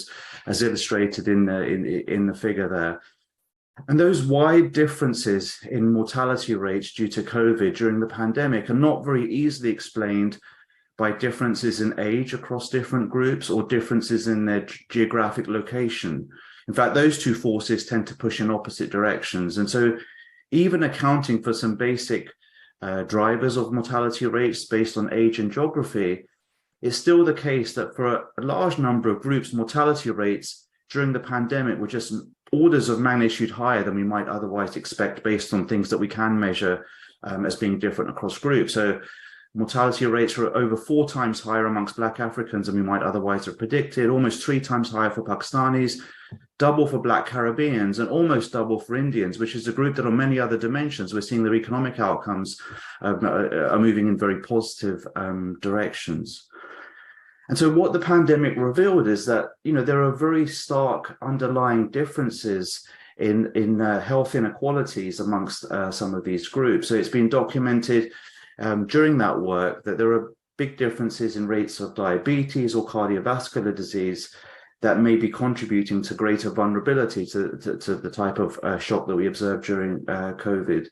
as illustrated in the figure there. And those wide differences in mortality rates due to COVID during the pandemic are not very easily explained by differences in age across different groups or differences in their geographic location. In fact, those two forces tend to push in opposite directions. And so even accounting for some basic drivers of mortality rates based on age and geography, it's still the case that for a large number of groups, mortality rates during the pandemic were just orders of magnitude higher than we might otherwise expect based on things that we can measure as being different across groups. So mortality rates were over 4 times higher amongst Black Africans than we might otherwise have predicted, almost 3 times higher for Pakistanis, double for Black Caribbeans, and almost double for Indians, which is a group that on many other dimensions, we're seeing their economic outcomes are moving in very positive directions. And so what the pandemic revealed is that, there are very stark underlying differences in health inequalities amongst some of these groups. So it's been documented during that work that there are big differences in rates of diabetes or cardiovascular disease that may be contributing to greater vulnerability to the type of shock that we observed during COVID.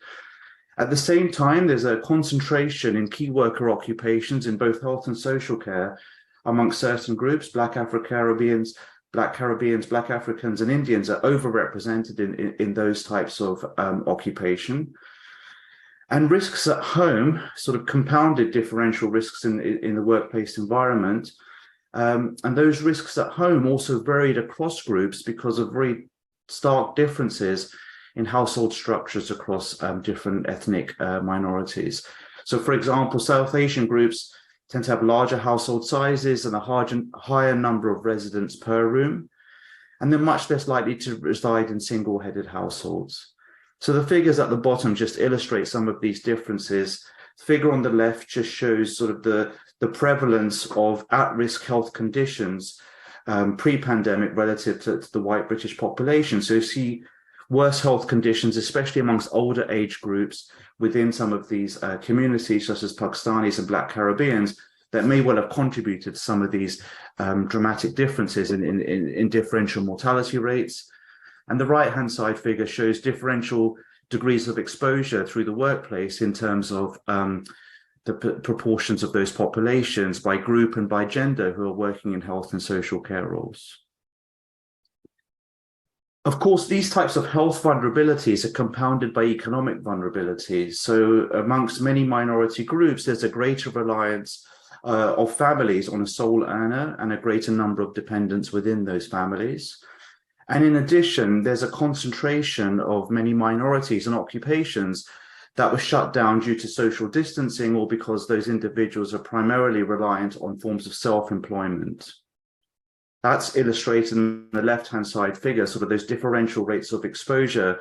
At the same time, there's a concentration in key worker occupations in both health and social care amongst certain groups. Black Caribbeans, Black Africans, and Indians are overrepresented in those types of occupation. And risks at home, sort of compounded differential risks in the workplace environment. And those risks at home also varied across groups because of very stark differences in household structures across different ethnic minorities. So, for example, South Asian groups tend to have larger household sizes and a higher number of residents per room, and they're much less likely to reside in single-headed households. So the figures at the bottom just illustrate some of these differences. The figure on the left just shows sort of the prevalence of at-risk health conditions pre-pandemic relative to the white British population. So you see worse health conditions, especially amongst older age groups within some of these communities, such as Pakistanis and Black Caribbeans, that may well have contributed to some of these dramatic differences in differential mortality rates. And the right-hand side figure shows differential degrees of exposure through the workplace in terms of the proportions of those populations by group and by gender who are working in health and social care roles. Of course, these types of health vulnerabilities are compounded by economic vulnerabilities. So amongst many minority groups, there's a greater reliance of families on a sole earner and a greater number of dependents within those families. And in addition, there's a concentration of many minorities and occupations that were shut down due to social distancing or because those individuals are primarily reliant on forms of self-employment. That's illustrated in the left-hand side figure, sort of those differential rates of exposure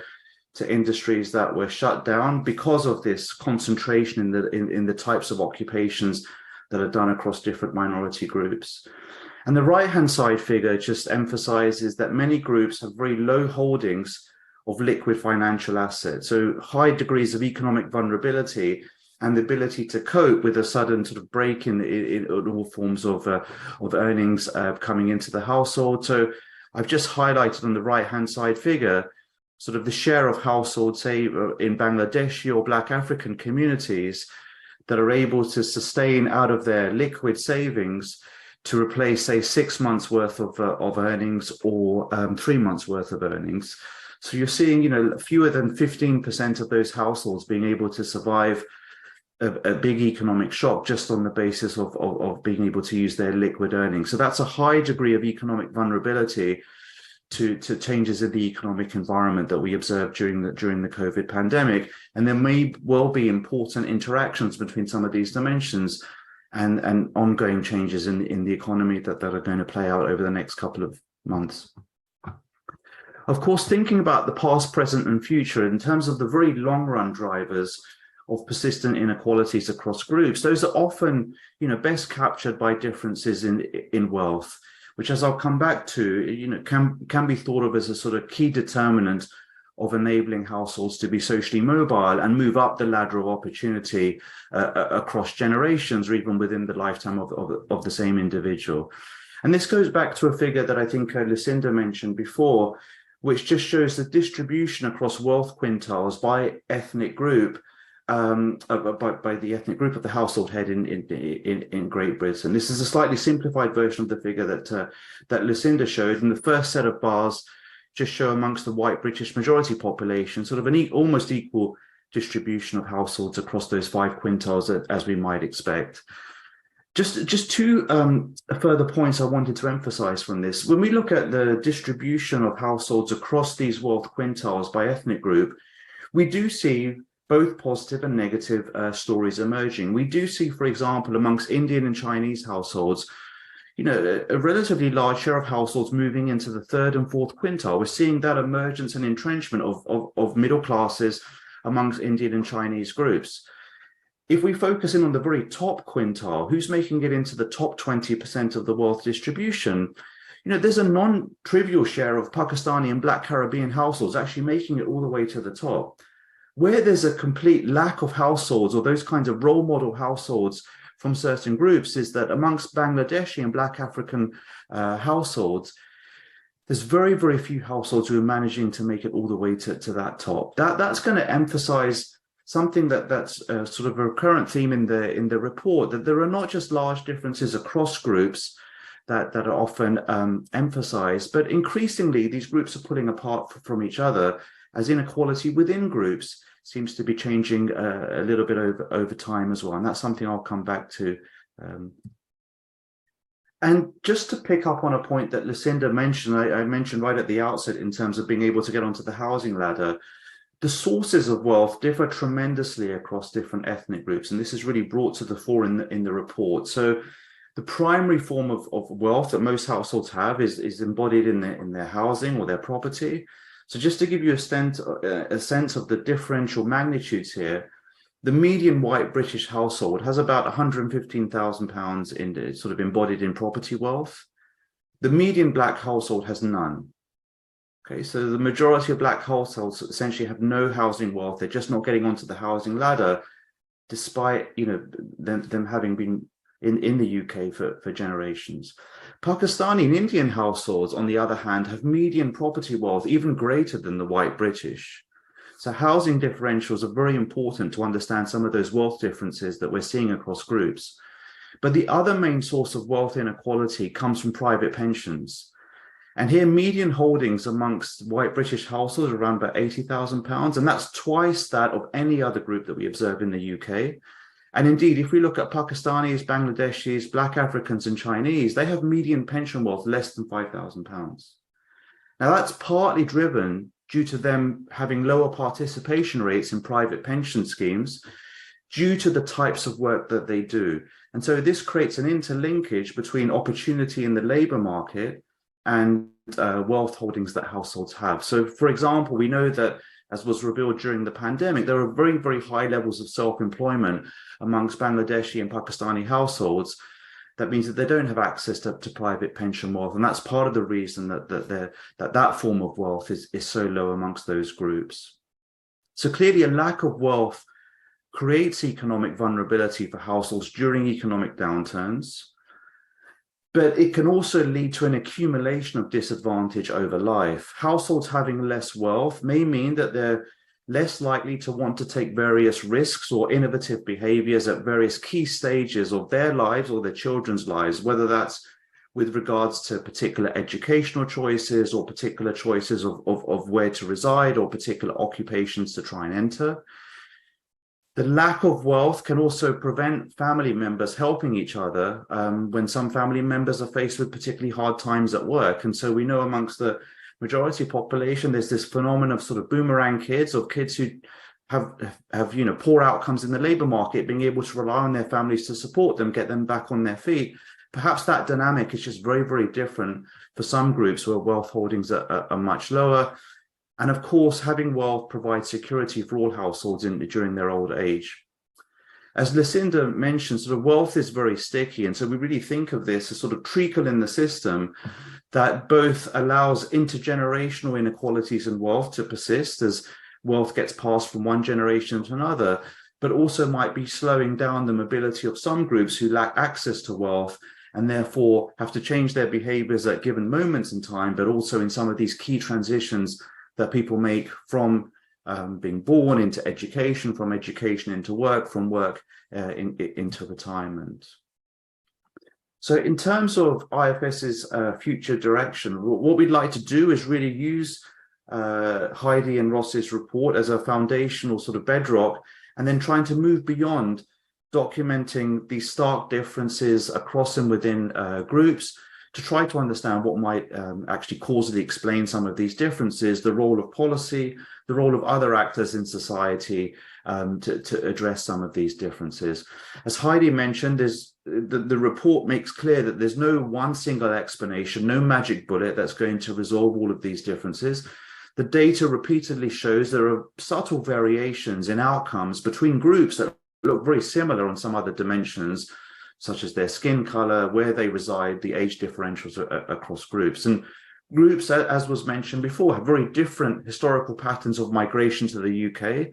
to industries that were shut down because of this concentration in the types of occupations that are done across different minority groups. And the right-hand side figure just emphasizes that many groups have very low holdings of liquid financial assets, so high degrees of economic vulnerability and the ability to cope with a sudden sort of break in all forms of earnings coming into the household. So I've just highlighted on the right-hand side figure sort of the share of households, say, in Bangladeshi or Black African communities that are able to sustain out of their liquid savings to replace, say, 6 months worth of earnings or 3 months worth of earnings. So you're seeing, fewer than 15% of those households being able to survive a big economic shock just on the basis of being able to use their liquid earnings. So that's a high degree of economic vulnerability to changes in the economic environment that we observed during the COVID pandemic. And there may well be important interactions between some of these dimensions and ongoing changes in the economy that are going to play out over the next couple of months. Of course, thinking about the past, present, and future in terms of the very long-run drivers of persistent inequalities across groups, those are often, best captured by differences in wealth, which, as I'll come back to, can be thought of as a sort of key determinant of enabling households to be socially mobile and move up the ladder of opportunity across generations or even within the lifetime of the same individual. And this goes back to a figure that I think Lucinda mentioned before, which just shows the distribution across wealth quintiles by ethnic group, by the ethnic group of the household head in Great Britain. This is a slightly simplified version of the figure that Lucinda showed, and the first set of bars just show amongst the white British majority population sort of an almost equal distribution of households across those 5 quintiles as we might expect. Just two further points I wanted to emphasize from this. When we look at the distribution of households across these wealth quintiles by ethnic group, we do see both positive and negative stories emerging. We do see, for example, amongst Indian and Chinese households, a relatively large share of households moving into the third and fourth quintile. We're seeing that emergence and entrenchment of middle classes amongst Indian and Chinese groups. If we focus in on the very top quintile, who's making it into the top 20% of the wealth distribution, there's a non-trivial share of Pakistani and Black Caribbean households actually making it all the way to the top. Where there's a complete lack of households or those kinds of role model households from certain groups is that amongst Bangladeshi and Black African households, there's very, very few households who are managing to make it all the way to that top. That's going to emphasize something that's sort of a recurrent theme in the report, that there are not just large differences across groups that are often emphasized, but increasingly these groups are pulling apart from each other as inequality within groups seems to be changing a little bit over time as well. And that's something I'll come back to. And just to pick up on a point that Lucinda mentioned, I mentioned right at the outset in terms of being able to get onto the housing ladder, the sources of wealth differ tremendously across different ethnic groups, and this is really brought to the fore in the report. So the primary form of wealth that most households have is embodied in their housing or their property. So just to give you a sense of the differential magnitudes here, the median white British household has about £115,000 in sort of embodied in property wealth. The median Black household has none. Okay, so the majority of Black households essentially have no housing wealth. They're just not getting onto the housing ladder, despite them having been in the UK for generations. Pakistani and Indian households, on the other hand, have median property wealth even greater than the white British. So housing differentials are very important to understand some of those wealth differences that we're seeing across groups. But the other main source of wealth inequality comes from private pensions. And here, median holdings amongst white British households are around about £80,000, and that's twice that of any other group that we observe in the UK. And indeed, if we look at Pakistanis, Bangladeshis, Black Africans, and Chinese, they have median pension wealth less than £5,000. Now, that's partly driven due to them having lower participation rates in private pension schemes due to the types of work that they do. And so this creates an interlinkage between opportunity in the labour market and wealth holdings that households have. So, for example, we know that, as was revealed during the pandemic, there are very, very high levels of self-employment amongst Bangladeshi and Pakistani households. That means that they don't have access to private pension wealth. And that's part of the reason that form of wealth is so low amongst those groups. So clearly a lack of wealth creates economic vulnerability for households during economic downturns. But it can also lead to an accumulation of disadvantage over life. Households having less wealth may mean that they're less likely to want to take various risks or innovative behaviors at various key stages of their lives or their children's lives, whether that's with regards to particular educational choices or particular choices of where to reside or particular occupations to try and enter. The lack of wealth can also prevent family members helping each other when some family members are faced with particularly hard times at work. And so we know amongst the majority population, there's this phenomenon of sort of boomerang kids, or kids who have poor outcomes in the labor market, being able to rely on their families to support them, get them back on their feet. Perhaps that dynamic is just very, very different for some groups where wealth holdings are much lower. And of course, having wealth provides security for all households during their old age. As Lucinda mentioned, sort of wealth is very sticky. And so we really think of this as sort of treacle in the system that both allows intergenerational inequalities in wealth to persist as wealth gets passed from one generation to another, but also might be slowing down the mobility of some groups who lack access to wealth and therefore have to change their behaviors at given moments in time, but also in some of these key transitions that people make from being born into education, from education into work, from work into retirement. So in terms of IFS's future direction, what we'd like to do is really use Heidi and Ross's report as a foundational sort of bedrock, and then trying to move beyond documenting these stark differences across and within groups to try to understand what might actually causally explain some of these differences, the role of policy, the role of other actors in society to address some of these differences. As Heidi mentioned, the report makes clear that there's no one single explanation, no magic bullet that's going to resolve all of these differences. The data repeatedly shows there are subtle variations in outcomes between groups that look very similar on some other dimensions, such as their skin color, where they reside, the age differentials across groups. And groups, as was mentioned before, have very different historical patterns of migration to the UK.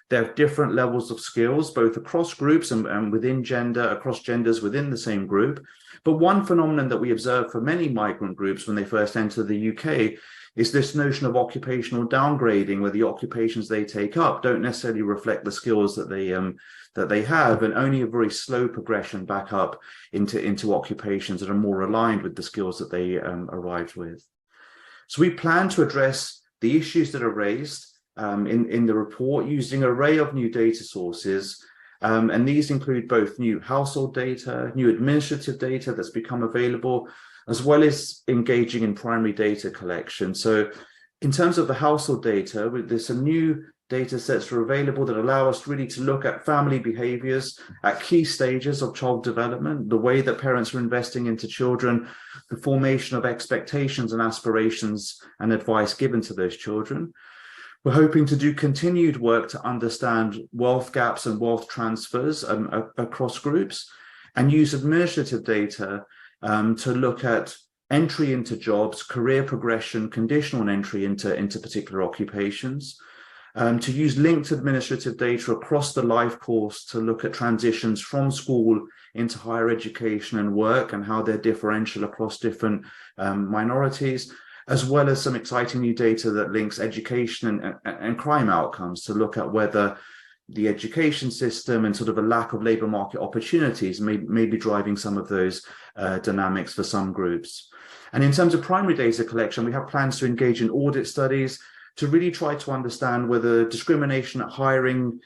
They have different levels of skills, both across groups and within gender, across genders within the same group. But one phenomenon that we observe for many migrant groups when they first enter the UK is this notion of occupational downgrading, where the occupations they take up don't necessarily reflect the skills that they have, and only a very slow progression back up into occupations that are more aligned with the skills that they arrived with. So we plan to address the issues that are raised in the report using an array of new data sources, and these include both new household data, new administrative data that's become available, as well as engaging in primary data collection. So in terms of the household data, there's some new data sets that are available that allow us really to look at family behaviors at key stages of child development, the way that parents are investing into children, the formation of expectations and aspirations and advice given to those children. We're hoping to do continued work to understand wealth gaps and wealth transfers across groups, and use administrative data to look at entry into jobs, career progression, conditional entry into particular occupations, to use linked administrative data across the life course to look at transitions from school into higher education and work and how they're differential across different minorities, as well as some exciting new data that links education and crime outcomes to look at whether the education system and sort of a lack of labour market opportunities may be driving some of those dynamics for some groups. And in terms of primary data collection, we have plans to engage in audit studies to really try to understand whether discrimination at hiring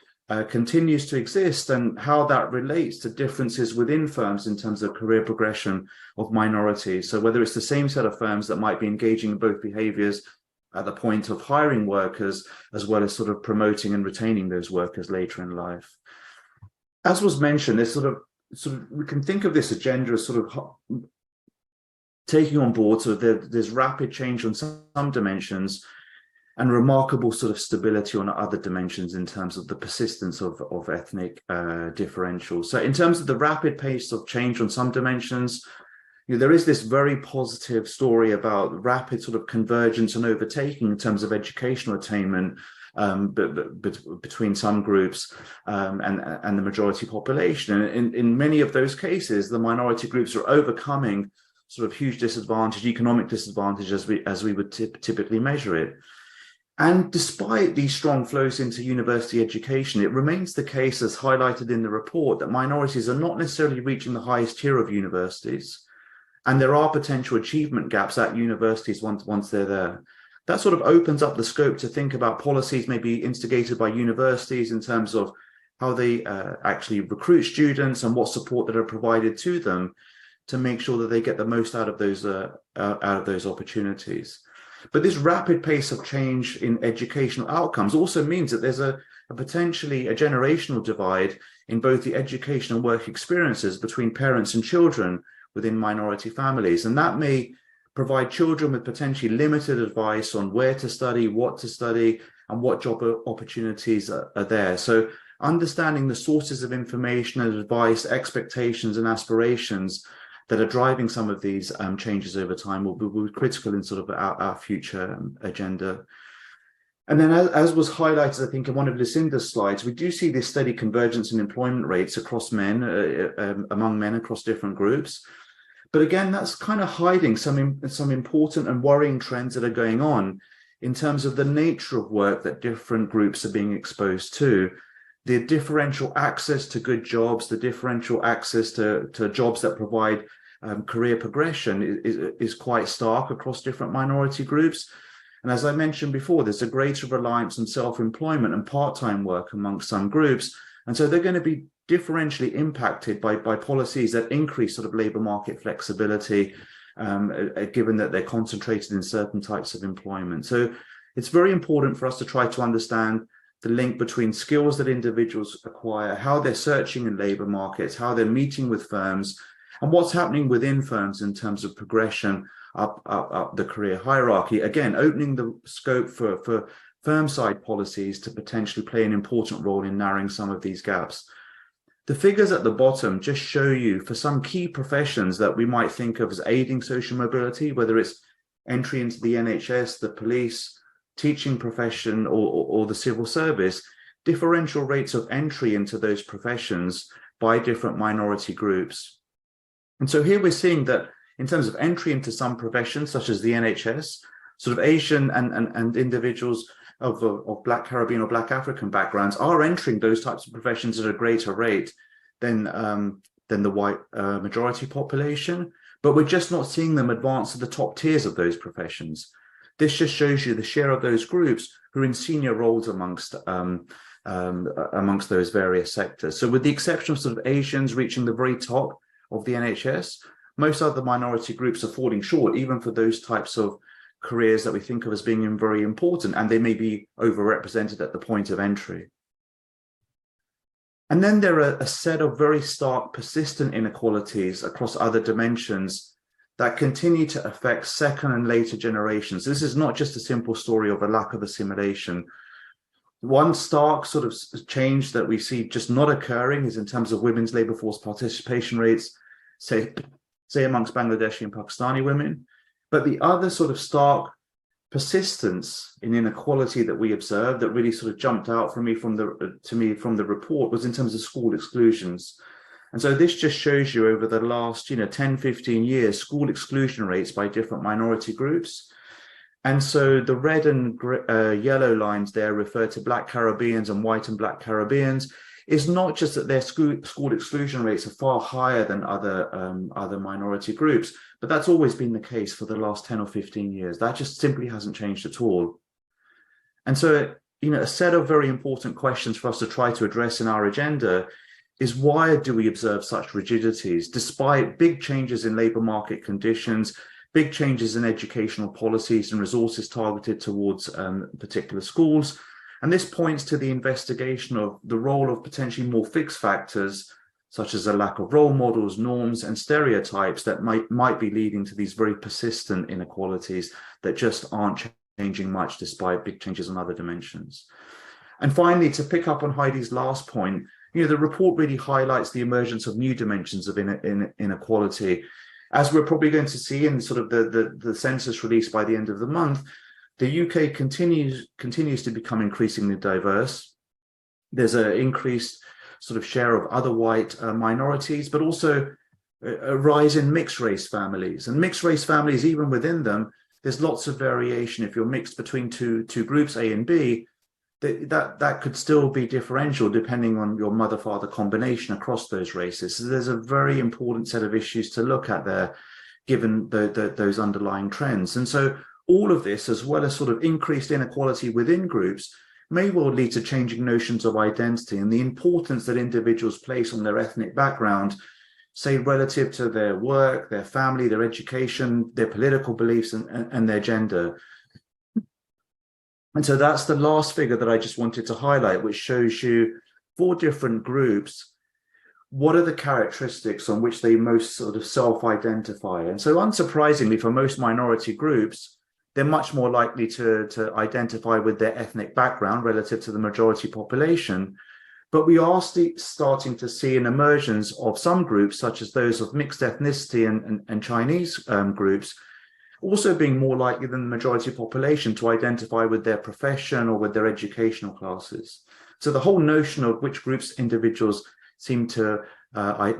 continues to exist and how that relates to differences within firms in terms of career progression of minorities. So whether it's the same set of firms that might be engaging in both behaviours at the point of hiring workers, as well as sort of promoting and retaining those workers later in life. As was mentioned, there's sort of we can think of this agenda as sort of taking on board, so there's rapid change on some dimensions and remarkable sort of stability on other dimensions in terms of the persistence of ethnic differentials. So in terms of the rapid pace of change on some dimensions, there is this very positive story about rapid sort of convergence and overtaking in terms of educational attainment between some groups and the majority population. And in many of those cases, the minority groups are overcoming sort of huge disadvantage, economic disadvantage as we would typically measure it. And despite these strong flows into university education, it remains the case, as highlighted in the report, that minorities are not necessarily reaching the highest tier of universities. And there are potential achievement gaps at universities once they're there. That sort of opens up the scope to think about policies maybe instigated by universities in terms of how they actually recruit students and what support that are provided to them to make sure that they get the most out of those opportunities. But this rapid pace of change in educational outcomes also means that there's a potentially a generational divide in both the education and work experiences between parents and children within minority families. And that may provide children with potentially limited advice on where to study, what to study, and what job opportunities are there. So understanding the sources of information and advice, expectations and aspirations that are driving some of these changes over time will be critical in sort of our future agenda. And then as was highlighted, I think, in one of Lucinda's slides, we do see this steady convergence in employment rates across men, among men across different groups. But again, that's kind of hiding some important and worrying trends that are going on in terms of the nature of work that different groups are being exposed to. The differential access to good jobs, the differential access to jobs that provide career progression is quite stark across different minority groups. And as I mentioned before, there's a greater reliance on self-employment and part-time work amongst some groups, And so they're going to be differentially impacted by policies that increase sort of labour market flexibility, given that they're concentrated in certain types of employment. So it's very important for us to try to understand the link between skills that individuals acquire, how they're searching in labour markets, how they're meeting with firms, and what's happening within firms in terms of progression up the career hierarchy. Again, opening the scope for firm-side policies to potentially play an important role in narrowing some of these gaps. The figures at the bottom just show you for some key professions that we might think of as aiding social mobility, whether it's entry into the NHS, the police, teaching profession, or the civil service, differential rates of entry into those professions by different minority groups. And so here we're seeing that in terms of entry into some professions, such as the NHS, sort of Asian and individuals of Black Caribbean or Black African backgrounds are entering those types of professions at a greater rate than the white majority population, but we're just not seeing them advance to the top tiers of those professions. This just shows you the share of those groups who are in senior roles amongst those various sectors. So with the exception of sort of Asians reaching the very top of the NHS, most other minority groups are falling short, even for those types of careers that we think of as being very important, and they may be overrepresented at the point of entry. And then there are a set of very stark, persistent inequalities across other dimensions that continue to affect second and later generations. This is not just a simple story of a lack of assimilation. One stark sort of change that we see just not occurring is in terms of women's labour force participation rates, say amongst Bangladeshi and Pakistani women. But the other sort of stark persistence in inequality that we observed that really sort of jumped out to me from the report was in terms of school exclusions. And so this just shows you over the last 10, 15 years, school exclusion rates by different minority groups. And so the red and yellow lines there refer to Black Caribbeans and white and Black Caribbeans. It's not just that their school exclusion rates are far higher than other minority groups, but that's always been the case for the last 10 or 15 years. That just simply hasn't changed at all. And so, a set of very important questions for us to try to address in our agenda is, why do we observe such rigidities despite big changes in labour market conditions, big changes in educational policies and resources targeted towards particular schools? And this points to the investigation of the role of potentially more fixed factors, such as a lack of role models, norms, and stereotypes that might be leading to these very persistent inequalities that just aren't changing much despite big changes on other dimensions. And finally, to pick up on Heidi's last point, the report really highlights the emergence of new dimensions of inequality. As we're probably going to see in sort of the census release by the end of the month, the UK continues to become increasingly diverse. There's an increased sort of share of other white minorities, but also a rise in mixed race families. And mixed race families, even within them, there's lots of variation. If you're mixed between two groups, A and B, that could still be differential depending on your mother-father combination across those races. So there's a very important set of issues to look at there, given those underlying trends. And so all of this, as well as sort of increased inequality within groups, may well lead to changing notions of identity and the importance that individuals place on their ethnic background, say relative to their work, their family, their education, their political beliefs, and their gender. And so that's the last figure that I just wanted to highlight, which shows you 4 different groups. What are the characteristics on which they most sort of self-identify? And so unsurprisingly, for most minority groups, they're much more likely to identify with their ethnic background relative to the majority population. But we are starting to see an emergence of some groups, such as those of mixed ethnicity and Chinese groups, also being more likely than the majority population to identify with their profession or with their educational classes. So the whole notion of which groups individuals seem to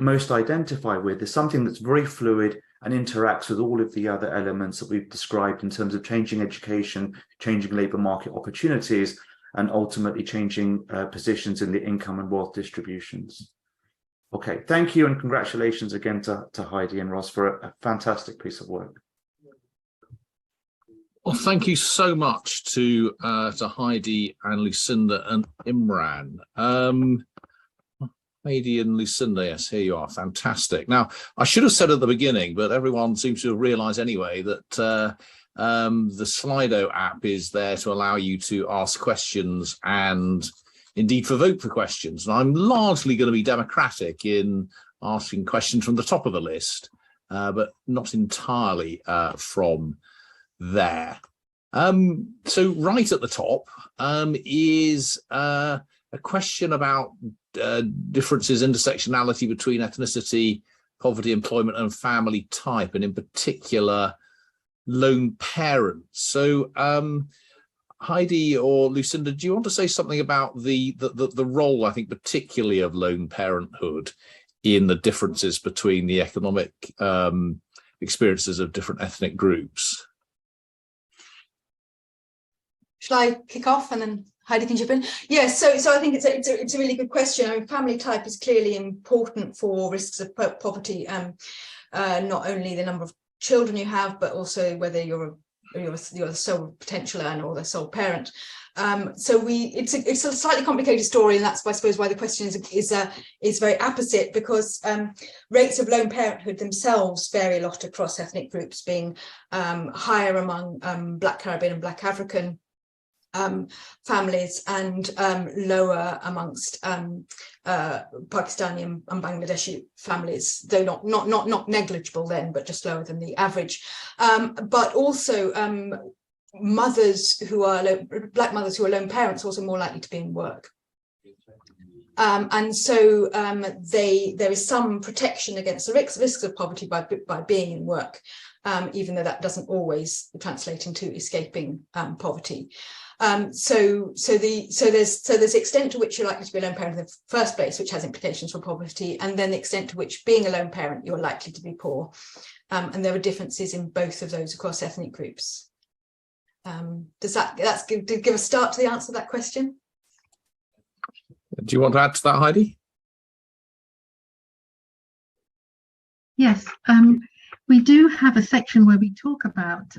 most identify with is something that's very fluid and interacts with all of the other elements that we've described in terms of changing education, changing labour market opportunities, and ultimately changing positions in the income and wealth distributions. Okay, thank you, and congratulations again to Heidi and Ross for a fantastic piece of work. Well, thank you so much to Heidi and Lucinda and Imran. Heidi and Lucinda, yes, here you are. Fantastic. Now, I should have said at the beginning, but everyone seems to have realised anyway that the Slido app is there to allow you to ask questions and indeed for vote for questions. And I'm largely going to be democratic in asking questions from the top of the list, but not entirely from there. So right at the top is a question about differences, intersectionality between ethnicity, poverty, employment, and family type, and in particular, lone parents. So Heidi or Lucinda, do you want to say something about the role, I think, particularly of lone parenthood in the differences between the economic experiences of different ethnic groups? Shall I kick off and then Heidi can chip in? Yes, so I think it's a really good question. I mean, family type is clearly important for risks of poverty, not only the number of children you have, but also whether you're the sole potential earner or the sole parent. So it's a slightly complicated story, and that's, I suppose, why the question is very apposite, because rates of lone parenthood themselves vary a lot across ethnic groups, being higher among Black Caribbean and Black African families, and lower amongst Pakistani and Bangladeshi families, though not negligible then, but just lower than the average. But also mothers who are Black mothers who are lone parents also more likely to be in work. And so there is some protection against the risks of poverty by being in work, even though that doesn't always translate into escaping poverty. So there's the extent to which you're likely to be a lone parent in the first place, which has implications for poverty, and then the extent to which being a lone parent you're likely to be poor. And there are differences in both of those across ethnic groups. Does that give a start to the answer to that question? Do you want to add to that, Heidi? Yes, we do have a section where we talk about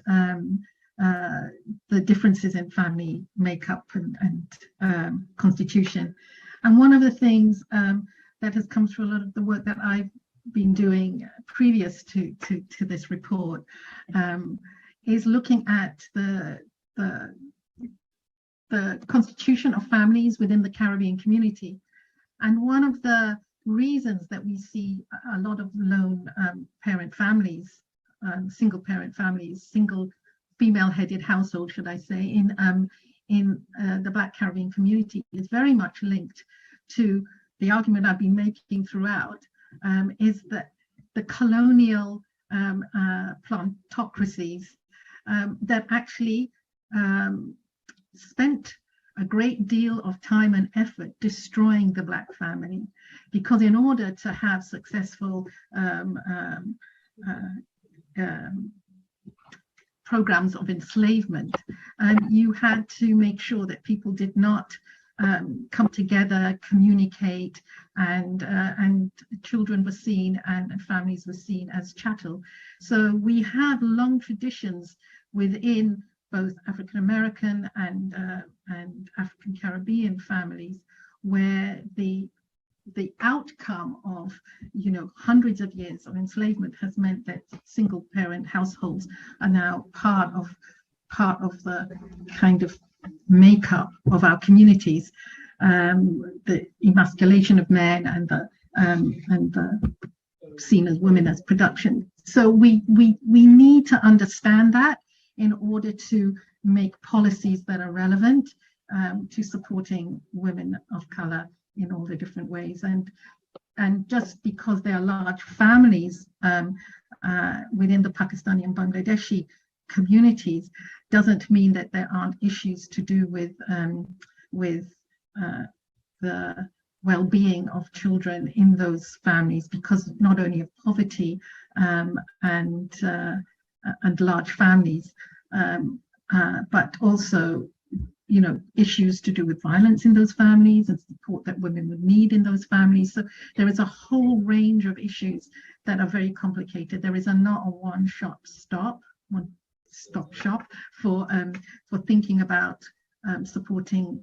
the differences in family makeup and constitution. And one of the things that has come through a lot of the work that I've been doing previous to this report is looking at the constitution of families within the Caribbean community. And one of the reasons that we see a lot of lone parent families, single parent families, single female-headed household, should I say, in the Black Caribbean community is very much linked to the argument I've been making throughout, is that the colonial plantocracies that actually spent a great deal of time and effort destroying the Black family, because in order to have successful programs of enslavement, you had to make sure that people did not come together, communicate, and children were seen and families were seen as chattel. So we have long traditions within both African American and African Caribbean families where the outcome of hundreds of years of enslavement has meant that single parent households are now part of the kind of makeup of our communities, the emasculation of men and the seen as women as production. So we need to understand that in order to make policies that are relevant to supporting women of color in all the different ways. And just because there are large families within the Pakistani and Bangladeshi communities doesn't mean that there aren't issues to do with the well-being of children in those families, because not only of poverty and large families, but also issues to do with violence in those families and support that women would need in those families. So there is a whole range of issues that are very complicated. There is not a one-stop shop for thinking about supporting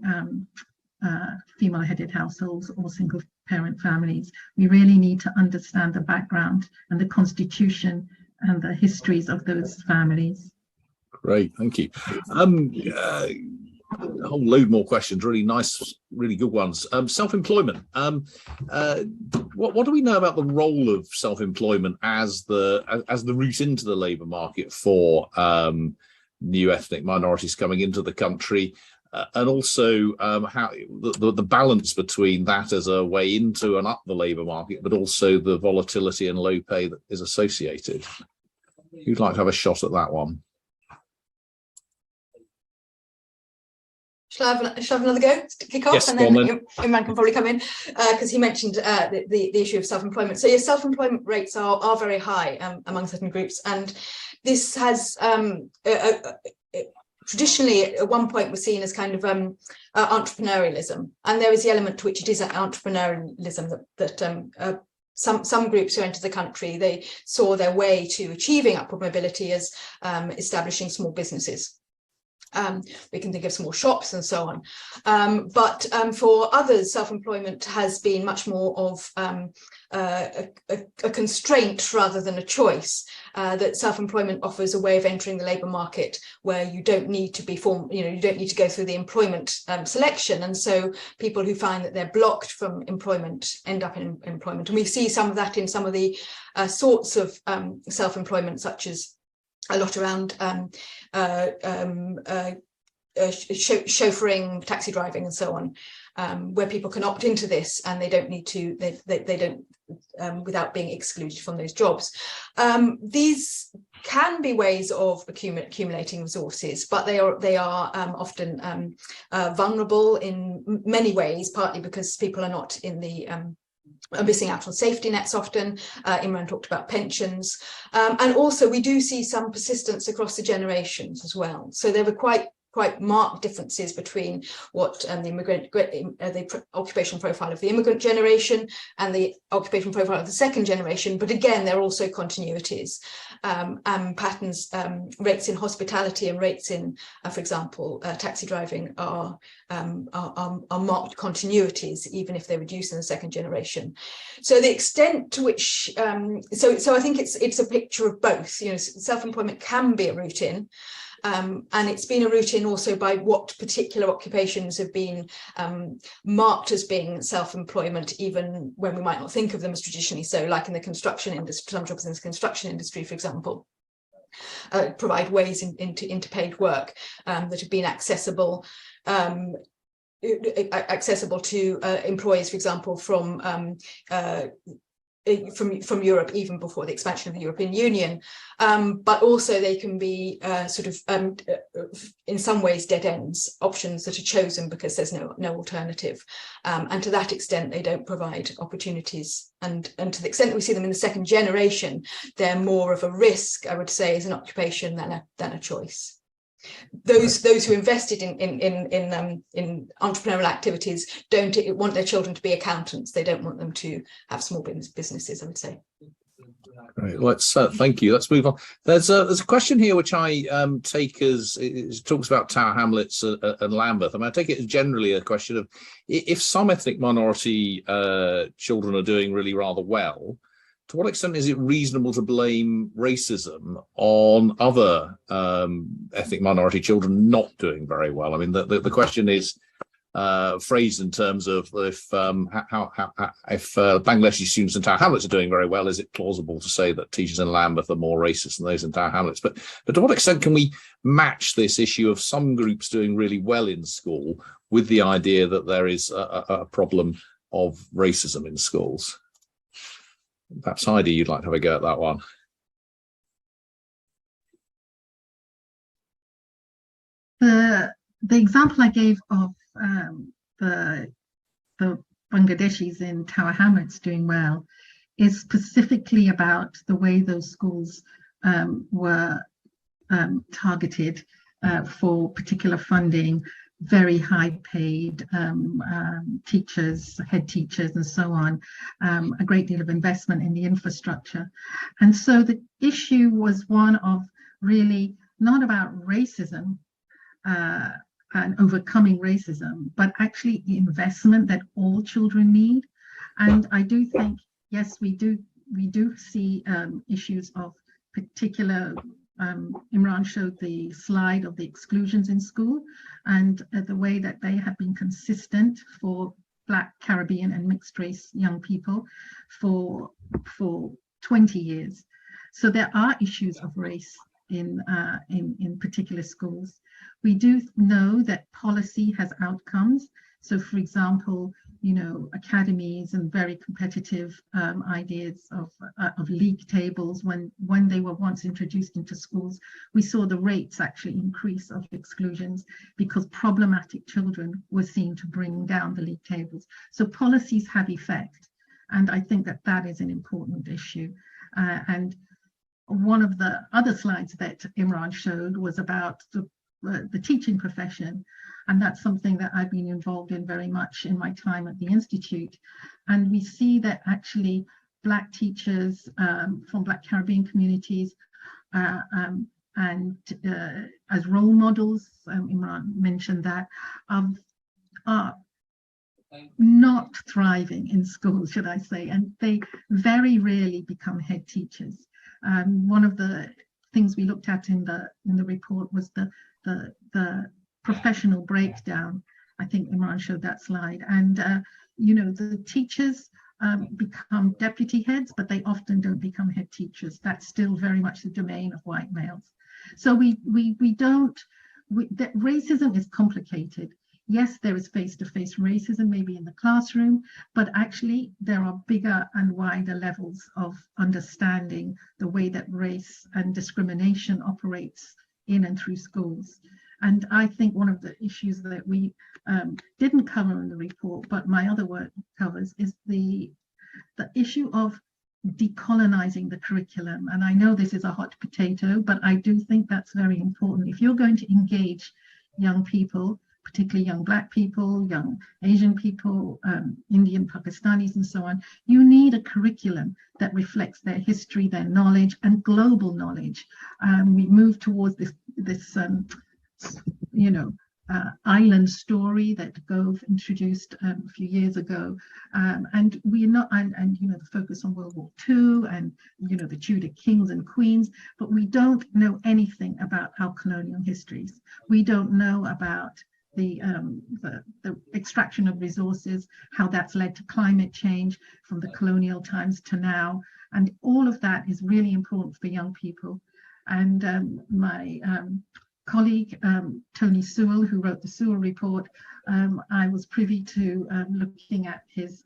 female-headed households or single-parent families. We really need to understand the background and the constitution and the histories of those families. Great, thank you. A whole load more questions, really nice, really good ones. Self-employment. What do we know about the role of self-employment as the route into the labour market for new ethnic minorities coming into the country, and also how the balance between that as a way into and up the labour market, but also the volatility and low pay that is associated? Who'd like to have a shot at that one? Shall I have another go to kick off? Yes, and then Imran can probably come in because he mentioned the issue of self-employment. So yes, self-employment rates are very high among certain groups, and this has traditionally at one point was seen as kind of entrepreneurialism, and there is the element to which it is entrepreneurialism that some groups who entered the country, they saw their way to achieving upward mobility as establishing small businesses. We can think of small shops and so on. But for others, self-employment has been much more of a constraint rather than a choice. That self-employment offers a way of entering the labour market where you don't need to be you don't need to go through the employment selection. And so people who find that they're blocked from employment end up in employment. And we see some of that in some of the sorts of self-employment, such as a lot around chauffeuring, taxi driving, and so on, where people can opt into this and they don't need to, they don't without being excluded from those jobs. These can be ways of accumulating resources, but they are often vulnerable in many ways, partly because people are not in the are missing out on safety nets often. Imran talked about pensions. And also we do see some persistence across the generations as well. So there were quite marked differences between what the occupational profile of the immigrant generation and the occupational profile of the second generation. But again, there are also continuities and patterns. Rates in hospitality and rates in, for example, taxi driving are marked continuities, even if they reduce in the second generation. So the extent to which, so I think it's a picture of both. You know, self-employment can be a route in. And it's been a route in also by what particular occupations have been marked as being self-employment, even when we might not think of them as traditionally so, like in the construction industry. Some jobs in the construction industry, for example, provide ways into paid work that have been accessible to employees, for example, from Europe, even before the expansion of the European Union, but also they can be in some ways dead ends, options that are chosen because there's no alternative, and to that extent they don't provide opportunities, and to the extent that we see them in the second generation, they're more of a risk, I would say, as an occupation than a choice. Those who invested in entrepreneurial activities don't want their children to be accountants. They don't want them to have small businesses, I would say. Right, let's thank you. Let's move on. There's a question here which I take as it talks about Tower Hamlets and Lambeth. I mean, I take it as generally a question of if some ethnic minority children are doing really rather well, to what extent is it reasonable to blame racism on other ethnic minority children not doing very well? I mean, the question is phrased in terms of if Bangladeshi students in Tower Hamlets are doing very well, is it plausible to say that teachers in Lambeth are more racist than those in Tower Hamlets? But to what extent can we match this issue of some groups doing really well in school with the idea that there is a problem of racism in schools? Perhaps Heidi, you'd like to have a go at that one. The example I gave of the Bangladeshis in Tower Hamlets doing well is specifically about the way those schools were targeted for particular funding, very high paid teachers, head teachers and so on, a great deal of investment in the infrastructure. And so the issue was one of really not about racism and overcoming racism, but actually the investment that all children need. And I do think, yes, we do see issues of particular. Imran showed the slide of the exclusions in school, and the way that they have been consistent for Black, Caribbean, and mixed race young people for 20 years. So there are issues of race in particular schools. We do know that policy has outcomes. So, for example, academies and very competitive ideas of league tables, when they were once introduced into schools, we saw the rates actually increase of exclusions because problematic children were seen to bring down the league tables. So policies have effect, and I think that is an important issue. And one of the other slides that Imran showed was about the teaching profession. And that's something that I've been involved in very much in my time at the Institute. And we see that actually Black teachers from Black Caribbean communities and as role models, Imran mentioned that, are not thriving in schools, should I say, and they very rarely become head teachers. One of the things we looked at in the report was the professional breakdown. I think Imran showed that slide. And, the teachers become deputy heads, but they often don't become head teachers. That's still very much the domain of white males. So that racism is complicated. Yes, there is face-to-face racism, maybe in the classroom, but actually there are bigger and wider levels of understanding the way that race and discrimination operates in and through schools. And I think one of the issues that we didn't cover in the report, but my other work covers, is the issue of decolonizing the curriculum. And I know this is a hot potato, but I do think that's very important. If you're going to engage young people, particularly young Black people, young Asian people, Indian, Pakistanis, and so on, you need a curriculum that reflects their history, their knowledge, and global knowledge. We move towards this island story that Gove introduced a few years ago, and we're not, and the focus on World War II and the Tudor kings and queens, but we don't know anything about our colonial histories. We don't know about the extraction of resources, how that's led to climate change from the colonial times to now, and all of that is really important for young people. And my colleague Tony Sewell, who wrote the Sewell report, I was privy to looking at his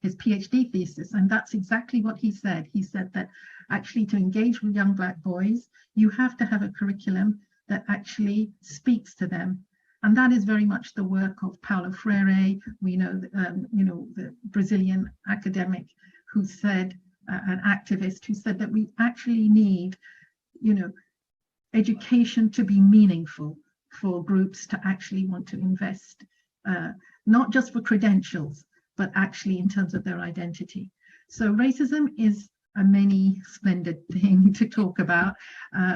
PhD thesis, and that's exactly what he said. He said that actually to engage with young Black boys, you have to have a curriculum that actually speaks to them. And that is very much the work of Paulo Freire. We know, the Brazilian academic who said, an activist who said that we actually need, education to be meaningful for groups to actually want to invest, not just for credentials, but actually in terms of their identity. So racism is a many splendid thing to talk about.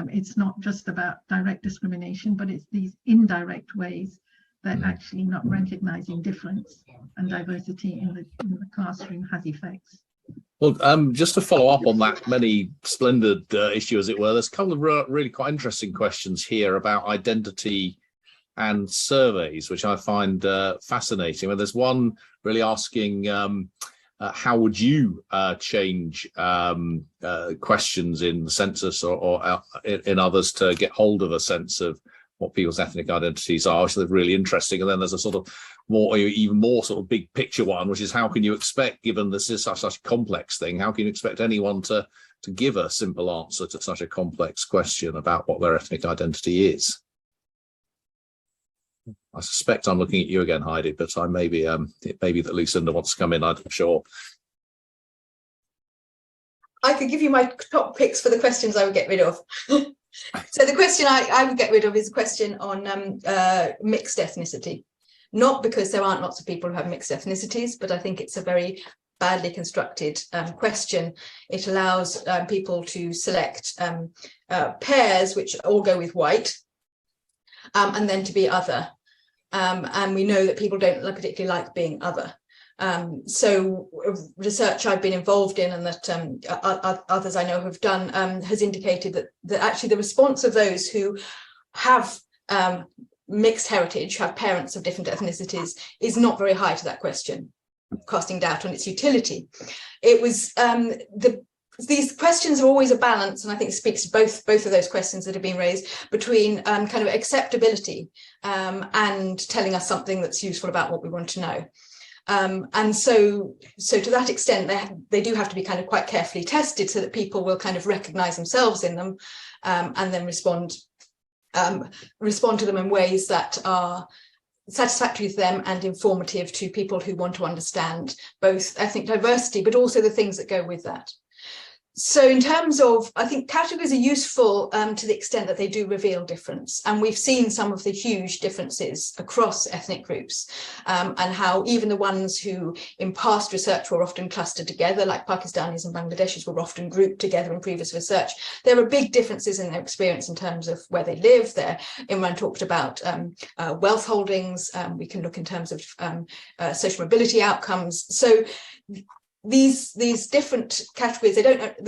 It's not just about direct discrimination, but it's these indirect ways that actually not recognizing difference and diversity in the classroom has effects. Well, just to follow up on that many splendid issue, as it were, there's a couple of really quite interesting questions here about identity and surveys, which I find fascinating. Well, there's one really asking, how would you change questions in the census or in others to get hold of a sense of what people's ethnic identities are, which is really interesting. And then there's a sort of even more sort of big picture one, which is how can you expect, given this is such a complex thing, how can you expect anyone to give a simple answer to such a complex question about what their ethnic identity is? I suspect I'm looking at you again, Heidi, but it may be that Lucinda wants to come in, I'm sure. I could give you my top picks for the questions I would get rid of. So the question I would get rid of is a question on mixed ethnicity. Not because there aren't lots of people who have mixed ethnicities, but I think it's a very badly constructed question. It allows people to select pairs which all go with white, and then to be other. and we know that people don't particularly like being other. So research I've been involved in, and that others I know have done, has indicated that actually the response of those who have mixed heritage, have parents of different ethnicities, is not very high to that question, casting doubt on its utility. It was these questions are always a balance, and I think it speaks to both of those questions that have been raised, between kind of acceptability and telling us something that's useful about what we want to know. And so to that extent, they do have to be kind of quite carefully tested so that people will kind of recognize themselves in them, and then respond to them in ways that are satisfactory to them and informative to people who want to understand both ethnic diversity, but also the things that go with that. So in terms of, I think categories are useful to the extent that they do reveal difference. And we've seen some of the huge differences across ethnic groups, and how even the ones who in past research were often clustered together, like Pakistanis and Bangladeshis were often grouped together in previous research. There are big differences in their experience in terms of where they live. Imran talked about wealth holdings. We can look in terms of social mobility outcomes. So these different categories, they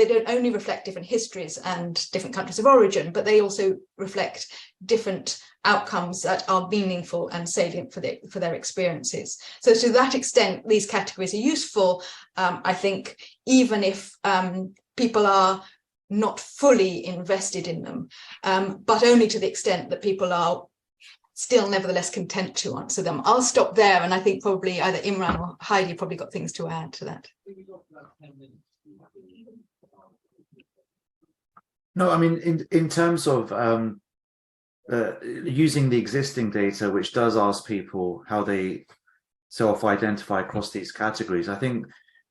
don't only reflect different histories and different countries of origin, but they also reflect different outcomes that are meaningful and salient for their experiences. So to that extent, these categories are useful, I think, even if people are not fully invested in them, but only to the extent that people are still nevertheless content to answer them. I'll stop there, and I think probably either Imran or Heidi probably got things to add to that. No, I mean, in terms of using the existing data, which does ask people how they self-identify across these categories, I think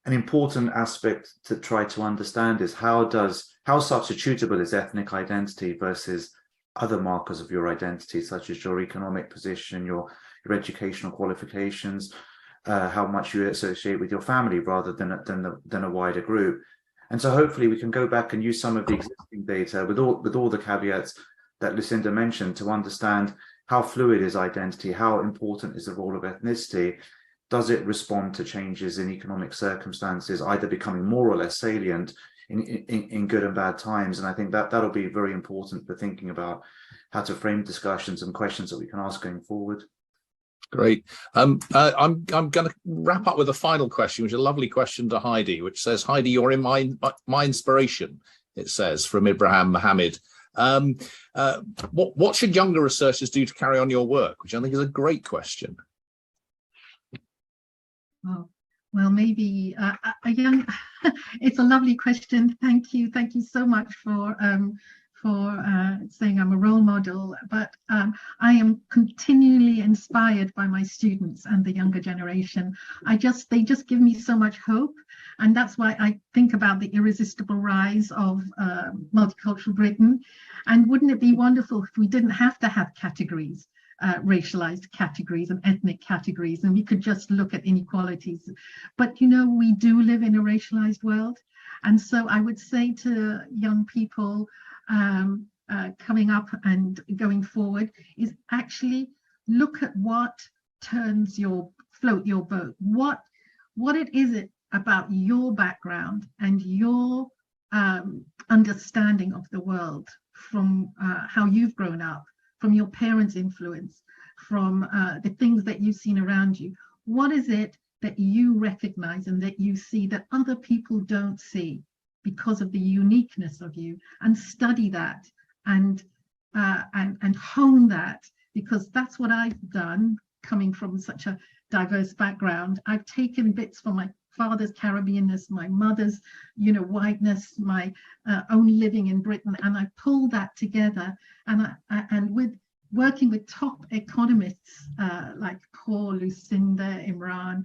an important aspect to try to understand is how substitutable is ethnic identity versus other markers of your identity, such as your economic position, your educational qualifications, how much you associate with your family rather than a wider group. And so hopefully we can go back and use some of the existing data with all the caveats that Lucinda mentioned to understand how fluid is identity, how important is the role of ethnicity, does it respond to changes in economic circumstances, either becoming more or less salient in good and bad times. And I think that'll be very important for thinking about how to frame discussions and questions that we can ask going forward. Great. I'm going to wrap up with a final question, which is a lovely question to Heidi, which says, Heidi, you're in my inspiration, it says, from Ibrahim Mohammed. What should younger researchers do to carry on your work, which I think is a great question. Well, maybe a young. It's a lovely question. Thank you so much for saying I'm a role model. But I am continually inspired by my students and the younger generation. They just give me so much hope, and that's why I think about the irresistible rise of multicultural Britain. And wouldn't it be wonderful if we didn't have to have categories? Racialized categories and ethnic categories, and we could just look at inequalities. But we do live in a racialized world, and so I would say to young people coming up and going forward is actually look at what float your boat. What it is about your background and your understanding of the world from how you've grown up, from your parents' influence, from the things that you've seen around you. What is it that you recognize and that you see that other people don't see because of the uniqueness of you? And study that and hone that, because that's what I've done, coming from such a diverse background. I've taken bits from my father's Caribbeanness, my mother's, whiteness, my own living in Britain, and I pulled that together. And with working with top economists like Paul, Lucinda, Imran,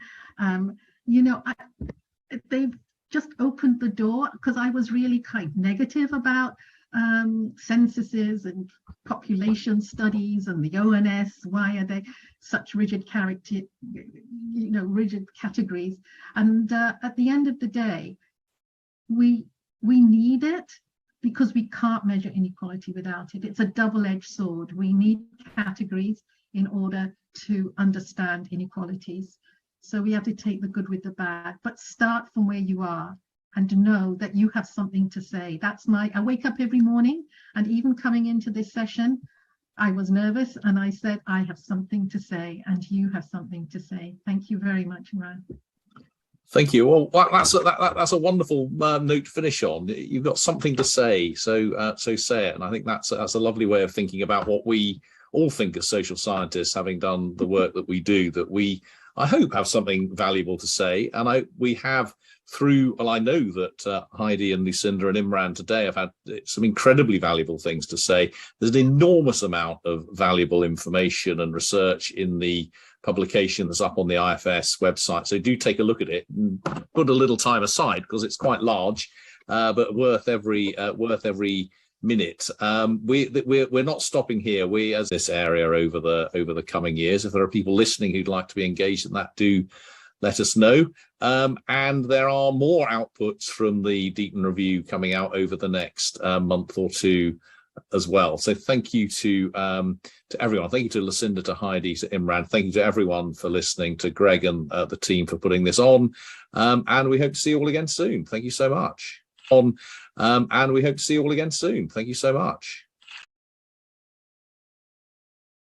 they've just opened the door, because I was really kind of negative about censuses and population studies and the ONS. Why are they such rigid rigid categories? And at the end of the day, we need it, because we can't measure inequality without it. It's a double-edged sword. We need categories in order to understand inequalities. So we have to take the good with the bad, but start from where you are and know that you have something to say. I wake up every morning, and even coming into this session, I was nervous and I said, I have something to say, and you have something to say. Thank you very much, Imran. Thank you. Well, that's a wonderful note to finish on. You've got something to say, so say it. And I think that's a lovely way of thinking about what we all think as social scientists, having done the work that we do, that we, I hope, have something valuable to say. And we have through, well, I know that Heidi and Lucinda and Imran today have had some incredibly valuable things to say. There's an enormous amount of valuable information and research in the publication that's up on the IFS website. So do take a look at it and put a little time aside, because it's quite large, but worth every minute. We're not stopping here. We, as this area over the coming years, if there are people listening who'd like to be engaged in that, do let us know. And there are more outputs from the Deaton review coming out over the next month or two as well. So thank you to everyone. Thank you to Lucinda, to Heidi, to Imran. Thank you to everyone for listening, to Greg and the team for putting this on. And we hope to see you all again soon. Thank you so much. And we hope to see you all again soon. Thank you so much.